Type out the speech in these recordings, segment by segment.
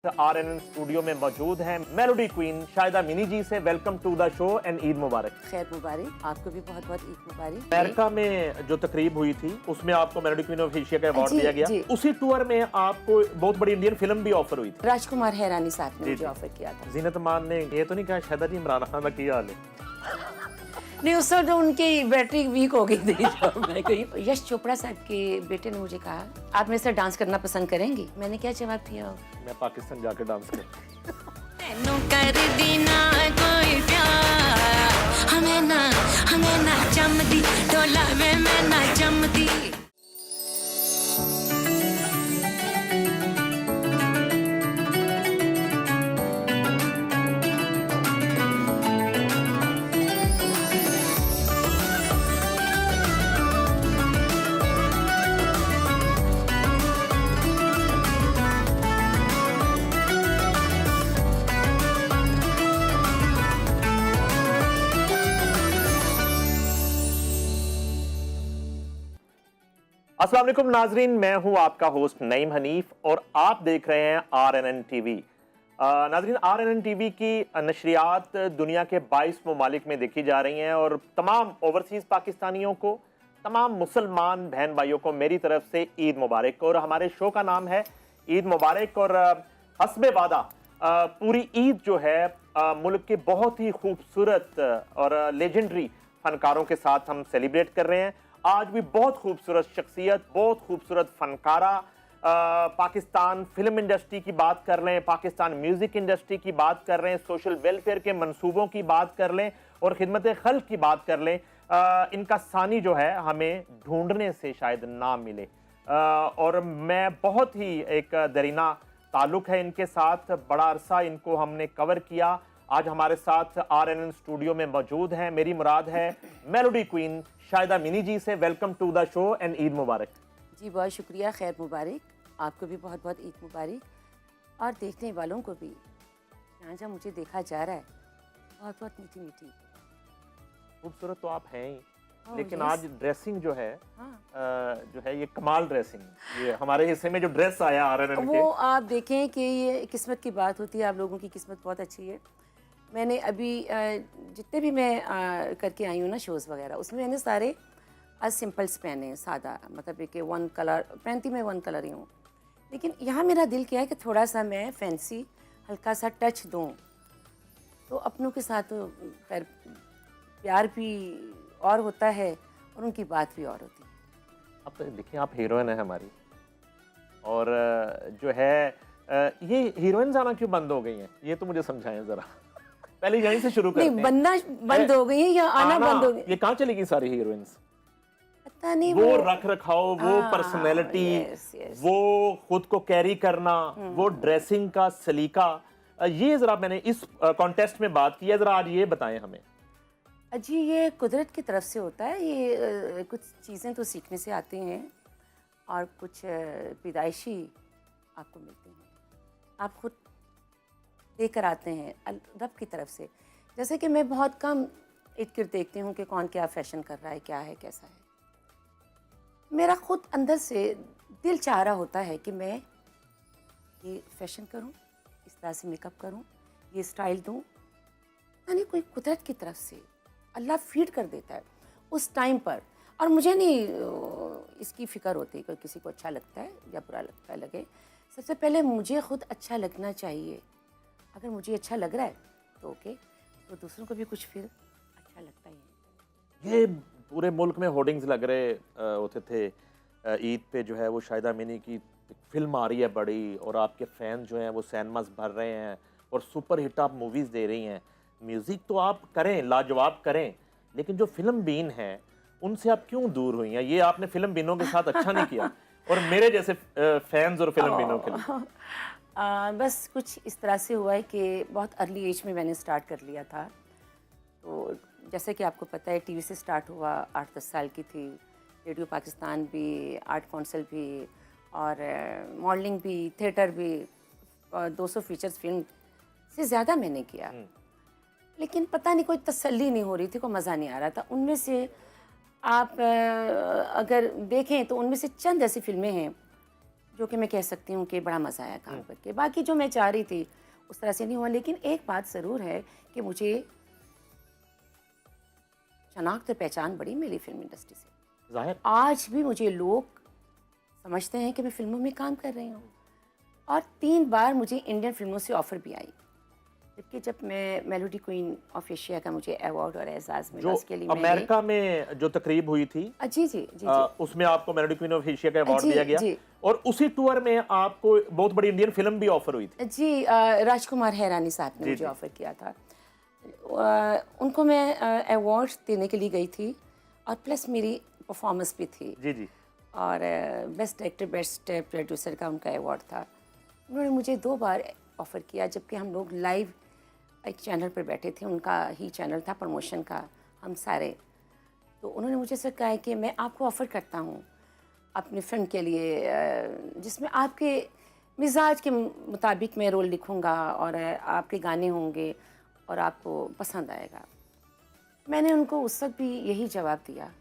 RNN studio में मौजूद हैं मेलोडी क्वीन शाहिदा मिनी जी से। Welcome to the show and Eid मुबारक। खैर मुबारक, आपको भी बहुत बहुत ईद मुबारक। अमेरिका में जो तकरीब हुई थी उसमें आपको मेलोडी क्वीन ऑफ एशिया का अवार्ड दिया गया। उसी टूर में आपको बहुत बड़ी इंडियन फिल्म भी ऑफर हुई थी। राजकुमार हैरानी साहब ने मुझे ऑफर किया था। जीनत अमान ने ये तो नहीं कहा शाहिदा जी इमरान खान का क्या हाल है? नहीं, उस वक्त उनकी बैटरी वीक हो गई थी जब मैं गई। यश चोपड़ा साहब के बेटे ने मुझे कहा आप मेरे साथ डांस करना पसंद करेंगे? मैंने क्या जवाब दिया? मैं पाकिस्तान जाकर डांस कर कर दीना कोई प्यार हमें ना चमदी डोला में मैं ना चमदी। अस्सलाम वालेकुम नाजरीन, मैं हूं आपका होस्ट नईम हनीफ और आप देख रहे हैं RNN टीवी। नाजरीन, RNN टीवी की नशरियात दुनिया के 22 ममालिक में देखी जा रही हैं और तमाम ओवरसीज़ पाकिस्तानियों को, तमाम मुसलमान बहन भाइयों को मेरी तरफ से ईद मुबारक। और हमारे शो का नाम है ईद मुबारक और हस्बे वादा पूरी ईद जो है मुल्क के बहुत ही खूबसूरत और लेजेंडरी फनकारों के साथ हम सेलिब्रेट कर रहे हैं। आज भी बहुत खूबसूरत शख्सियत, बहुत खूबसूरत फनकारा, पाकिस्तान फिल्म इंडस्ट्री की बात कर लें, पाकिस्तान म्यूज़िक इंडस्ट्री की बात कर रहे हैं, सोशल वेलफेयर के मंसूबों की बात कर लें और खिदमत खल्क की बात कर लें। इनका सानी जो है हमें ढूंढने से शायद ना मिले और मैं बहुत ही एक दरीना ताल्लुक़ है इनके साथ। बड़ा अरसा इनको हमने कवर किया। आज हमारे साथ RNN स्टूडियो में मौजूद हैं, मेरी मुराद है मेलोडी क्वीन शाहिदा मिनी जी से। Welcome to the show and Eid मुबारक। जी बहुत शुक्रिया, खैर मुबारक। आपको भी बहुत बहुत ईद मुबारक और देखने वालों को भी। जहाँ जहाँ मुझे देखा जा रहा है बहुत बहुत मीठी मीठी। खूबसूरत तो आप हैं ही, लेकिन आज ड्रेसिंग जो है जो है ये कमाल ड्रेसिंग, ये हमारे हिस्से में जो ड्रेस आया RNN के, वो आप देखें कि ये किस्मत की बात होती है। आप लोगों की किस्मत बहुत अच्छी है। मैंने अभी जितने भी मैं करके आई हूँ ना शोज़ वगैरह, उसमें मैंने सारे सिंपल्स पहने, सादा, मतलब कि वन कलर पहनती मैं, वन कलर ही हूँ। लेकिन यहाँ मेरा दिल किया है कि थोड़ा सा मैं फैंसी हल्का सा टच दूँ, तो अपनों के साथ प्यार भी और होता है और उनकी बात भी और होती है। अब तो देखिए आप हीरोइन है हमारी और जो है ये हीरोइंस आना क्यों बंद हो गई हैं, ये तो मुझे समझाएं जरा। पहले यहीं से शुरू करते हैं। बनना बंद हो गई है या आना बंद हो गई? ये कहाँ चली गई सारी हीरोइंस? पता नहीं। वो रख रखाव, वो पर्सनैलिटी, वो खुद को कैरी करना, वो ड्रेसिंग का सलीका, ये जरा मैंने इस कॉन्टेस्ट में बात की है, जरा आज ये बताएं हमें। जी, ये कुदरत की तरफ से होता है। ये कुछ चीज़ें तो सीखने से आती हैं और कुछ पैदाइशी आपको मिलती हैं, आप खुद देकर आते हैं रब की तरफ से। जैसे कि मैं बहुत कम इर्द गिर्द देखती हूँ कि कौन क्या फैशन कर रहा है, क्या है, कैसा है। मेरा खुद अंदर से दिल चाह रहा होता है कि मैं ये फैशन करूँ, इस तरह से मेकअप करूँ, ये स्टाइल दूँ। यानी कोई कुदरत की तरफ से अल्लाह फीड कर देता है उस टाइम पर। और मुझे नहीं इसकी फ़िक्र होती कि किसी को अच्छा लगता है या बुरा लगता है, लगे। सबसे पहले मुझे खुद अच्छा लगना चाहिए। अगर मुझे अच्छा लग रहा है तो ओके, तो दूसरों को भी कुछ फिर अच्छा लगता ही है। ये पूरे मुल्क में होर्डिंग्स लग रहे होते थे ईद पे, जो है वो शाहिदा मिनी की फिल्म आ रही है बड़ी और आपके फैन जो हैं वो सिनेमास भर रहे हैं और सुपर हिट आप मूवीज़ दे रही हैं। म्यूज़िक तो आप करें, लाजवाब करें, लेकिन जो फिल्म बीन है उनसे आप क्यों दूर हुई हैं? ये आपने फिल्म बीनों के साथ अच्छा नहीं किया और मेरे जैसे फैंस और फिल्म बीनों के लिए। बस कुछ इस तरह से हुआ है कि बहुत अर्ली एज में मैंने स्टार्ट कर लिया था। तो जैसे कि आपको पता है, टीवी से स्टार्ट हुआ, 8-10 साल की थी। रेडियो पाकिस्तान भी, आर्ट काउंसिल भी और मॉडलिंग भी, थिएटर भी, 200 फीचर्स फिल्म से ज़्यादा मैंने किया। लेकिन पता नहीं कोई तसल्ली नहीं हो रही थी, कोई मज़ा नहीं आ रहा था। उनमें से आप अगर देखें तो उनमें से चंद ऐसी फिल्में हैं जो कि मैं कह सकती हूँ कि बड़ा मज़ा आया काम करके। बाकी जो मैं चाह रही थी उस तरह से नहीं हुआ, लेकिन एक बात ज़रूर है कि मुझे शनाख्त और पहचान बड़ी मिली फिल्म इंडस्ट्री से। जाहिर। आज भी मुझे लोग समझते हैं कि मैं फिल्मों में काम कर रही हूँ, और 3 बार मुझे इंडियन फिल्मों से ऑफ़र भी आई, जबकि जब मैं मेलोडी क्वीन ऑफ एशिया का मुझे अवार्ड और एजाज़ मिला जो उसके लिए अमेरिका में जो तकरीब हुई थी, जी जी जी उसमें आपको मेलोडी क्वीन ऑफ एशिया का अवार्ड जी, दिया गया, जी। और उसी टूर में आपको बहुत बड़ी इंडियन फिल्म भी ऑफर हुई थी। जी राजकुमार हैरानी साहब ने जी, मुझे जी। ऑफ़र किया था। उनको मैं अवार्ड देने के लिए गई थी, और प्लस मेरी परफॉर्मेंस भी थी, जी जी। और बेस्ट डायरेक्टर बेस्ट प्रोड्यूसर का उनका अवार्ड था। उन्होंने मुझे 2 बार ऑफ़र किया, जबकि हम लोग लाइव एक चैनल पर बैठे थे, उनका ही चैनल था प्रमोशन का, हम सारे। तो उन्होंने मुझे से कहा है कि मैं आपको ऑफ़र करता हूँ अपनी फ़िल्म के लिए, जिसमें आपके मिजाज के मुताबिक मैं रोल लिखूँगा, और आपके गाने होंगे और आपको पसंद आएगा। मैंने उनको उस वक्त भी यही जवाब दिया,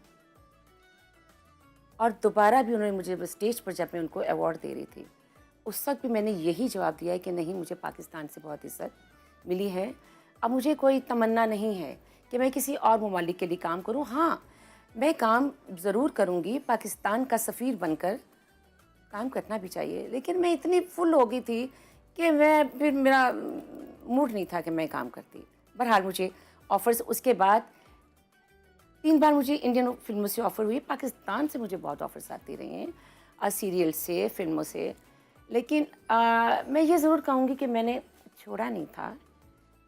और दोबारा भी उन्होंने मुझे स्टेज पर जब मैं उनको अवार्ड दे रही थी, उस वक्त भी मैंने यही जवाब दिया है कि नहीं, मुझे पाकिस्तान से बहुत इज़्ज़त मिली है। अब मुझे कोई तमन्ना नहीं है कि मैं किसी और ममालिक के लिए काम करूं। हाँ, मैं काम ज़रूर करूंगी, पाकिस्तान का सफ़ीर बनकर काम करना भी चाहिए, लेकिन मैं इतनी फुल हो गई थी कि फिर मेरा मूड नहीं था कि मैं काम करती। बहरहाल मुझे ऑफ़र्स उसके बाद 3 बार मुझे इंडियन फिल्मों से ऑफ़र हुई। पाकिस्तान से मुझे बहुत ऑफ़र्स आती रही हैं, सीरियल से, फिल्मों से, लेकिन मैं ये ज़रूर कहूँगी कि मैंने छोड़ा नहीं था,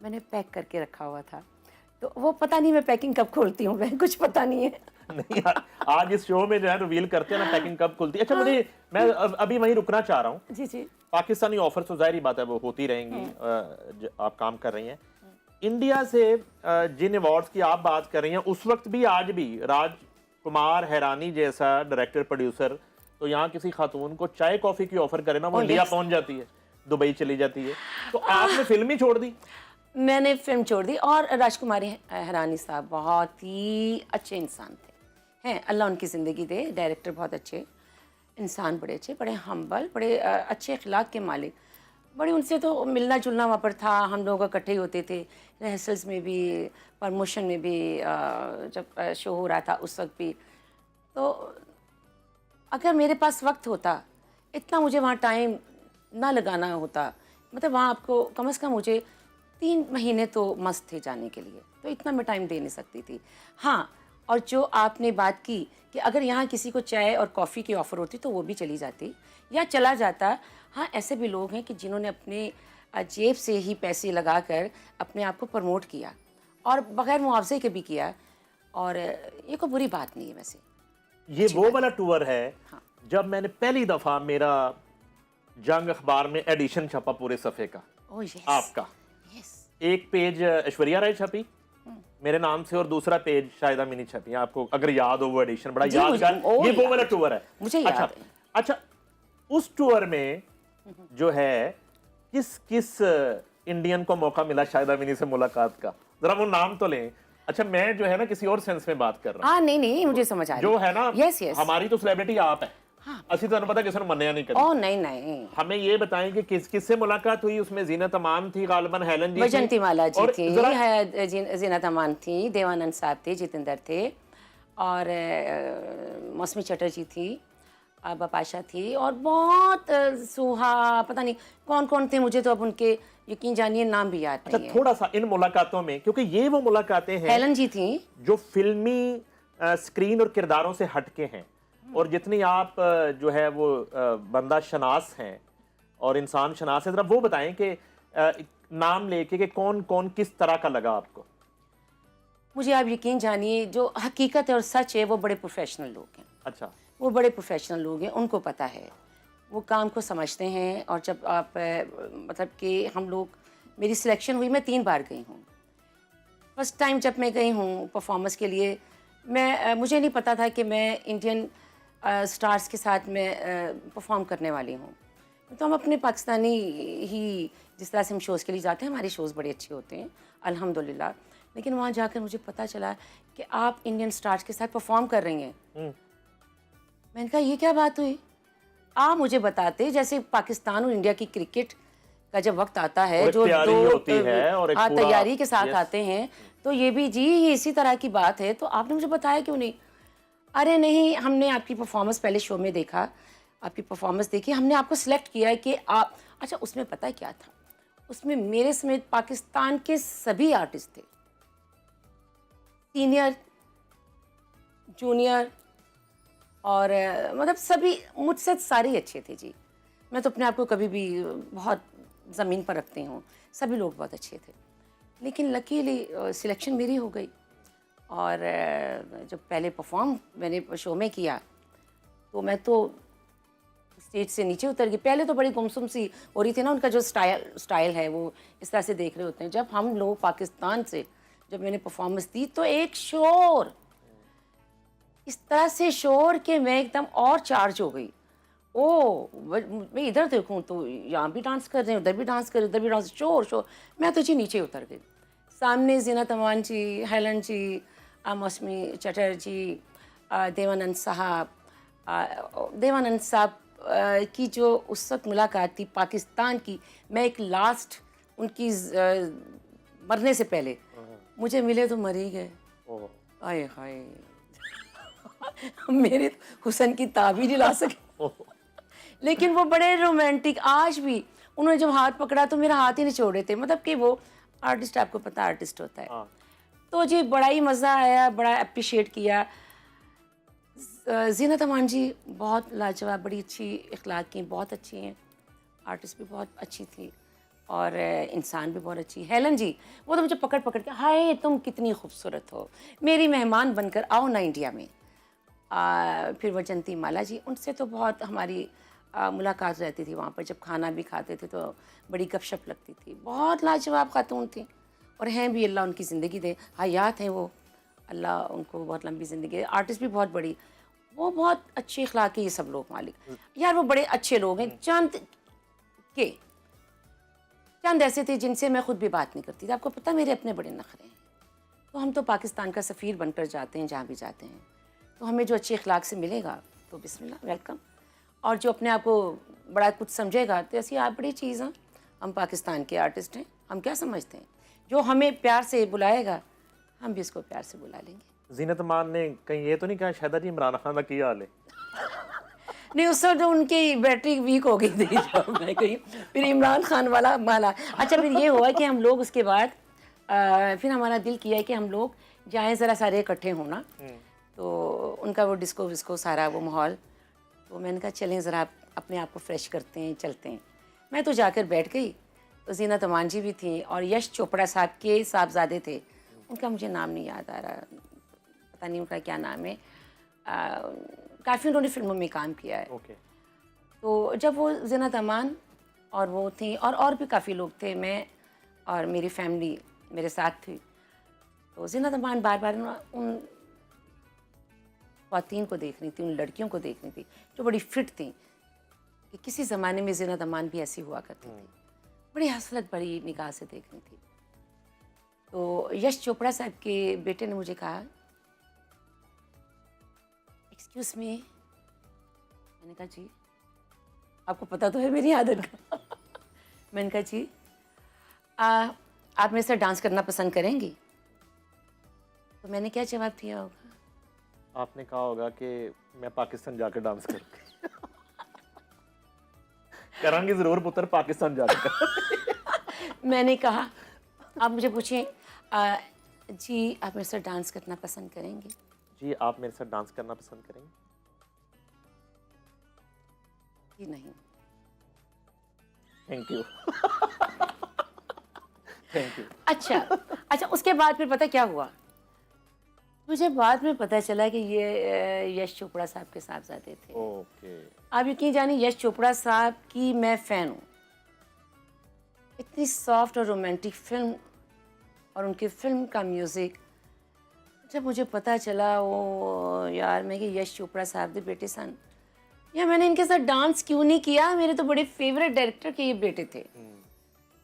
मैंने पैक करके रखा हुआ था। तो वो पता नहीं मैं पैकिंग कब खोलती हूँ, मैं कुछ पता नहीं है। नहीं, आज इस शो में जो है रिवील करते हैं ना पैकिंग कब खुलती है। अच्छा, मुझे मैं अभी वहीं रुकना चाह रहा हूँ। जी जी। पाकिस्तानी ऑफर तो जाहिर बात है वो होती रहेंगी, आप काम कर रही हैं इंडिया से। जिन अवार्ड्स की आप बात कर रही हैं, उस वक्त भी आज भी राजकुमार हैरानी जैसा डायरेक्टर प्रोड्यूसर तो यहाँ किसी खातून को चाय कॉफी की ऑफर करे ना, वो इंडिया पहुंच जाती है, दुबई चली जाती है। तो आपने फिल्म ही छोड़ दी? मैंने फिल्म छोड़ दी, और राजकुमारी हैरानी साहब बहुत ही अच्छे इंसान थे, हैं, अल्लाह उनकी ज़िंदगी दे। डायरेक्टर बहुत अच्छे, इंसान बड़े अच्छे, बड़े हम्बल, बड़े अच्छे अखलाक के मालिक। बड़ी उनसे तो मिलना जुलना वहाँ पर था, हम लोग इकट्ठे होते थे, रिहर्सल्स में भी, प्रमोशन में भी, जब शो हो रहा था उस वक्त भी। तो अगर मेरे पास वक्त होता, इतना मुझे वहाँ टाइम ना लगाना होता, मतलब वहाँ आपको कम से कम मुझे 3 महीने तो मस्त थे जाने के लिए, तो इतना मैं टाइम दे नहीं सकती थी। हाँ, और जो आपने बात की कि अगर यहाँ किसी को चाय और कॉफ़ी की ऑफ़र होती तो वो भी चली जाती या चला जाता। हाँ, ऐसे भी लोग हैं कि जिन्होंने अपने जेब से ही पैसे लगाकर अपने आप को प्रमोट किया, और बग़ैर मुआवजे के भी किया, और ये कोई बुरी बात नहीं है वैसे। ये वो वाला टूर है। हाँ। जब मैंने पहली दफ़ा मेरा जंग अखबार में एडिशन छपा पूरे सफ़े का, ओह यस, आपका यस। एक पेज ऐश्वर्या राय छपी मेरे नाम से, और दूसरा पेज शायद अमीनी छपी, आपको अगर याद हो वो एडिशन, बड़ा जी, यादगार। मुझे- ये वो याद वाला है। टूर है, मुझे याद अच्छा है। अच्छा। उस टूर में जो है किस किस इंडियन को मौका मिला शायद अमीनी से मुलाकात का, जरा वो नाम तो लें। अच्छा, मैं जो है ना किसी और सेंस में बात कर रहा हूँ। हाँ, नहीं मुझे समझ आ रही जो है ना, यस यस। हमारी तो सेलिब्रिटी आप है, हाँ। असली तो पता किसी ने मन्या नहीं करी। ओह नहीं, हमें ये बताएं कि किससे मुलाकात हुई। उसमें जीनत अमान थी, गालिबन हेलन जी वैजंती माला जी और थी, जरा- जीनत अमान थी, देवानंद साहब थे, जितेंद्र थे, और मौसमी चटर्जी थी, बपाशा थी, और बहुत सुहा, पता नहीं कौन कौन थे, मुझे तो अब उनके यकीन जानिए नाम भी याद अच्छा, नहीं है। थोड़ा सा इन मुलाकातों में, क्योंकि ये वो मुलाकातें हैं हेलन जी थी जो फिल्मी स्क्रीन और किरदारों से हटके हैं, और जितनी आप जो है वो बंदा शनास हैं और इंसान शनास है, जरा वो बताएं कि नाम लेके कि कौन कौन किस तरह का लगा आपको। मुझे, आप यकीन जानिए, जो हकीकत है और सच है, वो बड़े प्रोफेशनल लोग हैं। अच्छा, वो बड़े प्रोफेशनल लोग हैं, उनको पता है, वो काम को समझते हैं। और जब आप मतलब कि हम लोग, मेरी सिलेक्शन हुई, मैं 3 बार गई हूँ। फर्स्ट टाइम जब मैं गई हूँ परफॉर्मेंस के लिए, मुझे नहीं पता था कि मैं इंडियन स्टार्स के साथ मैं परफॉर्म करने वाली हूँ। तो हम अपने पाकिस्तानी ही, जिस तरह से हम शोज़ के लिए जाते हैं, हमारे शोज़ बड़े अच्छे होते हैं अल्हम्दुलिल्लाह, लेकिन वहाँ जाकर मुझे पता चला कि आप इंडियन स्टार्स के साथ परफॉर्म कर रही हैं। मैंने कहा ये क्या बात हुई? आप मुझे बताते, जैसे पाकिस्तान और इंडिया की क्रिकेट का जब वक्त आता और है, एक जो तैयारी दो होती है और एक हाँ पूरा- तैयारी के साथ Yes. आते हैं, तो ये भी जी ये इसी तरह की बात है, तो आपने मुझे बताया क्यों नहीं? अरे नहीं, हमने आपकी परफॉर्मेंस पहले शो में देखा, आपकी परफॉर्मेंस देखी, हमने आपको सिलेक्ट किया है कि आप अच्छा। उसमें पता है क्या था? उसमें मेरे समेत पाकिस्तान के सभी आर्टिस्ट थे, सीनियर, जूनियर और मतलब सभी मुझसे सारे ही अच्छे थे जी। मैं तो अपने आप को कभी भी बहुत ज़मीन पर रखती हूँ, सभी लोग बहुत अच्छे थे। लेकिन लकीली सिलेक्शन मेरी हो गई और जब पहले परफॉर्म मैंने शो में किया तो मैं तो स्टेज से नीचे उतर गई। पहले तो बड़ी गुमसुम सी हो रही थी ना, उनका जो स्टाइल है वो इस तरह से देख रहे होते हैं। जब हम लोग पाकिस्तान से जब मैंने परफॉर्मेंस दी तो एक शोर, इस तरह से शोर के मैं एकदम और चार्ज हो गई। ओ मैं इधर देखूं तो यहाँ भी डांस कर रहे हैं, उधर भी डांस कर रहे हैं, उधर भी डांस, शोर शोर। मैं तो जी नीचे उतर गई। सामने जीनत अमान जी, हेलन जी, मौसमी चटर्जी, देवानंद साहब की जो उस वक्त मुलाकात थी पाकिस्तान की। मैं एक लास्ट उनकी मरने से पहले मुझे मिले तो मर ही गए। आए हाय मेरे हुसन की ताबीर ही ला सके। लेकिन वो बड़े रोमांटिक, आज भी उन्होंने जब हाथ पकड़ा तो मेरा हाथ ही नहीं छोड़े थे। मतलब कि वो आर्टिस्ट, आपको पता आर्टिस्ट होता है। तो जी बड़ा ही मज़ा आया, बड़ा अप्रिशिएट किया। जीनत अमान जी बहुत लाजवाब, बड़ी अच्छी इखलाक की, बहुत अच्छी हैं, आर्टिस्ट भी बहुत अच्छी थी और इंसान भी बहुत अच्छी। हेलन जी वो तो मुझे पकड़ पकड़ के, हाय तुम कितनी खूबसूरत हो, मेरी मेहमान बनकर आओ ना इंडिया में। फिर वजंती माला जी, उनसे तो बहुत हमारी मुलाकात रहती थी वहाँ पर। जब खाना भी खाते थे तो बड़ी गपशप लगती थी। बहुत लाजवाब खातून थी और हैं भी, अल्लाह उनकी ज़िंदगी दे, हयात हैं वो, अल्लाह उनको बहुत लंबी ज़िंदगी दे। आर्टिस्ट भी बहुत बड़ी, वो बहुत अच्छे अखलाक के ये सब लोग मालिक यार, वो बड़े अच्छे लोग हैं। चंद ऐसे थे जिनसे मैं खुद भी बात नहीं करती थी। आपको पता मेरे अपने बड़े नखरे हैं। तो हम तो पाकिस्तान का सफ़ीर बनकर जाते हैं जहाँ भी जाते हैं, तो हमें जो अच्छे अखलाक से मिलेगा तो बिस्मिल्लाह वेलकम। और जो अपने आप को बड़ा कुछ समझेगा तो ऐसी आप बड़ी चीज़ हैं। हम पाकिस्तान के आर्टिस्ट हैं, हम क्या समझते हैं? जो हमें प्यार से बुलाएगा हम भी इसको प्यार से बुला लेंगे। जीनत अमान ने कहीं ये तो नहीं कहा शायद जी इमरान खान का क्या हाल है? नहीं, उस वक्त उनकी बैटरी वीक हो गई थी जब मैं गई, फिर इमरान खान वाला माला। अच्छा फिर ये हुआ कि हम लोग उसके बाद फिर हमारा दिल किया कि हम लोग जाएँ ज़रा सारे इकट्ठे होना। तो उनका वो डिस्को विस्को सारा वो माहौल, तो मैंने कहा चलें ज़रा अपने आप को फ्रेश करते हैं, चलते हैं। मैं तो जाकर बैठ गई, तो जीनत अमान जी भी थी और यश चोपड़ा साहब के साहबजादे थे, उनका मुझे नाम नहीं याद आ रहा, पता नहीं उनका क्या नाम है। काफ़ी उन्होंने फिल्मों में काम किया है। तो जब वो जीनत अमान और वो थी और भी काफ़ी लोग थे, मैं और मेरी फैमिली मेरे साथ थी, तो जीनत अमान बार बार उन ख़वातीन को देख रही थी, उन लड़कियों को देख रही थी जो बड़ी फिट थी, कि किसी ज़माने में जीनत अमान भी ऐसी हुआ करती थी, बड़ी हसरत बड़ी निगाह से देख रही थी। तो यश चोपड़ा साहब के बेटे ने मुझे कहा, एक्सक्यूज़ मी। मैंने कहा जी, आपको पता तो है मेरी आदत का। मैंने कहा जी आप मेरे साथ डांस करना पसंद करेंगी? तो मैंने क्या जवाब दिया होगा? आपने कहा होगा कि मैं पाकिस्तान जाकर डांस करूंगी। करांगी जरूर पुत्र, पाकिस्तान जाकर। मैंने कहा आप मुझे पूछें जी आप मेरे साथ डांस करना पसंद करेंगे? जी आप मेरे साथ डांस करना पसंद करेंगे? जी नहीं। Thank you. Thank you. अच्छा उसके बाद फिर पता क्या हुआ? मुझे बाद में पता चला कि ये यश चोपड़ा साहब के साहबजादे थे। ओके। आप यकीन जानिए यश चोपड़ा साहब की मैं फ़ैन हूँ। इतनी सॉफ्ट और रोमांटिक फिल्म और उनकी फिल्म का म्यूज़िक, जब मुझे पता चला वो यार मैं कि यश चोपड़ा साहब के बेटे सन, या मैंने इनके साथ डांस क्यों नहीं किया? मेरे तो बड़े फेवरेट डायरेक्टर के ये बेटे थे।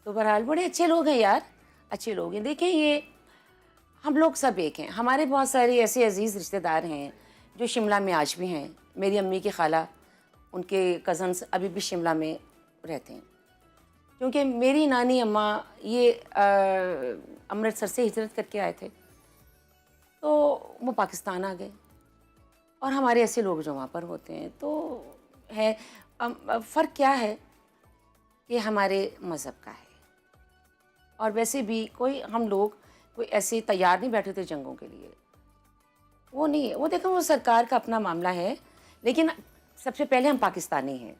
तो बहरहाल बड़े अच्छे लोग हैं यार, अच्छे लोग हैं। देखें ये हम लोग सब एक हैं। हमारे बहुत सारे ऐसे अजीज़ रिश्तेदार हैं जो शिमला में आज भी हैं। मेरी अम्मी की खाला उनके कज़न्स अभी भी शिमला में रहते हैं, क्योंकि मेरी नानी अम्मा ये अमृतसर से हिजरत करके आए थे, तो वो पाकिस्तान आ गए। और हमारे ऐसे लोग जो वहाँ पर होते हैं, तो है फ़र्क क्या है कि हमारे मज़हब का है। और वैसे भी कोई हम लोग कोई ऐसे तैयार नहीं बैठे थे जंगों के लिए, वो नहीं है। वो देखो, वो सरकार का अपना मामला है, लेकिन सबसे पहले हम पाकिस्तानी हैं।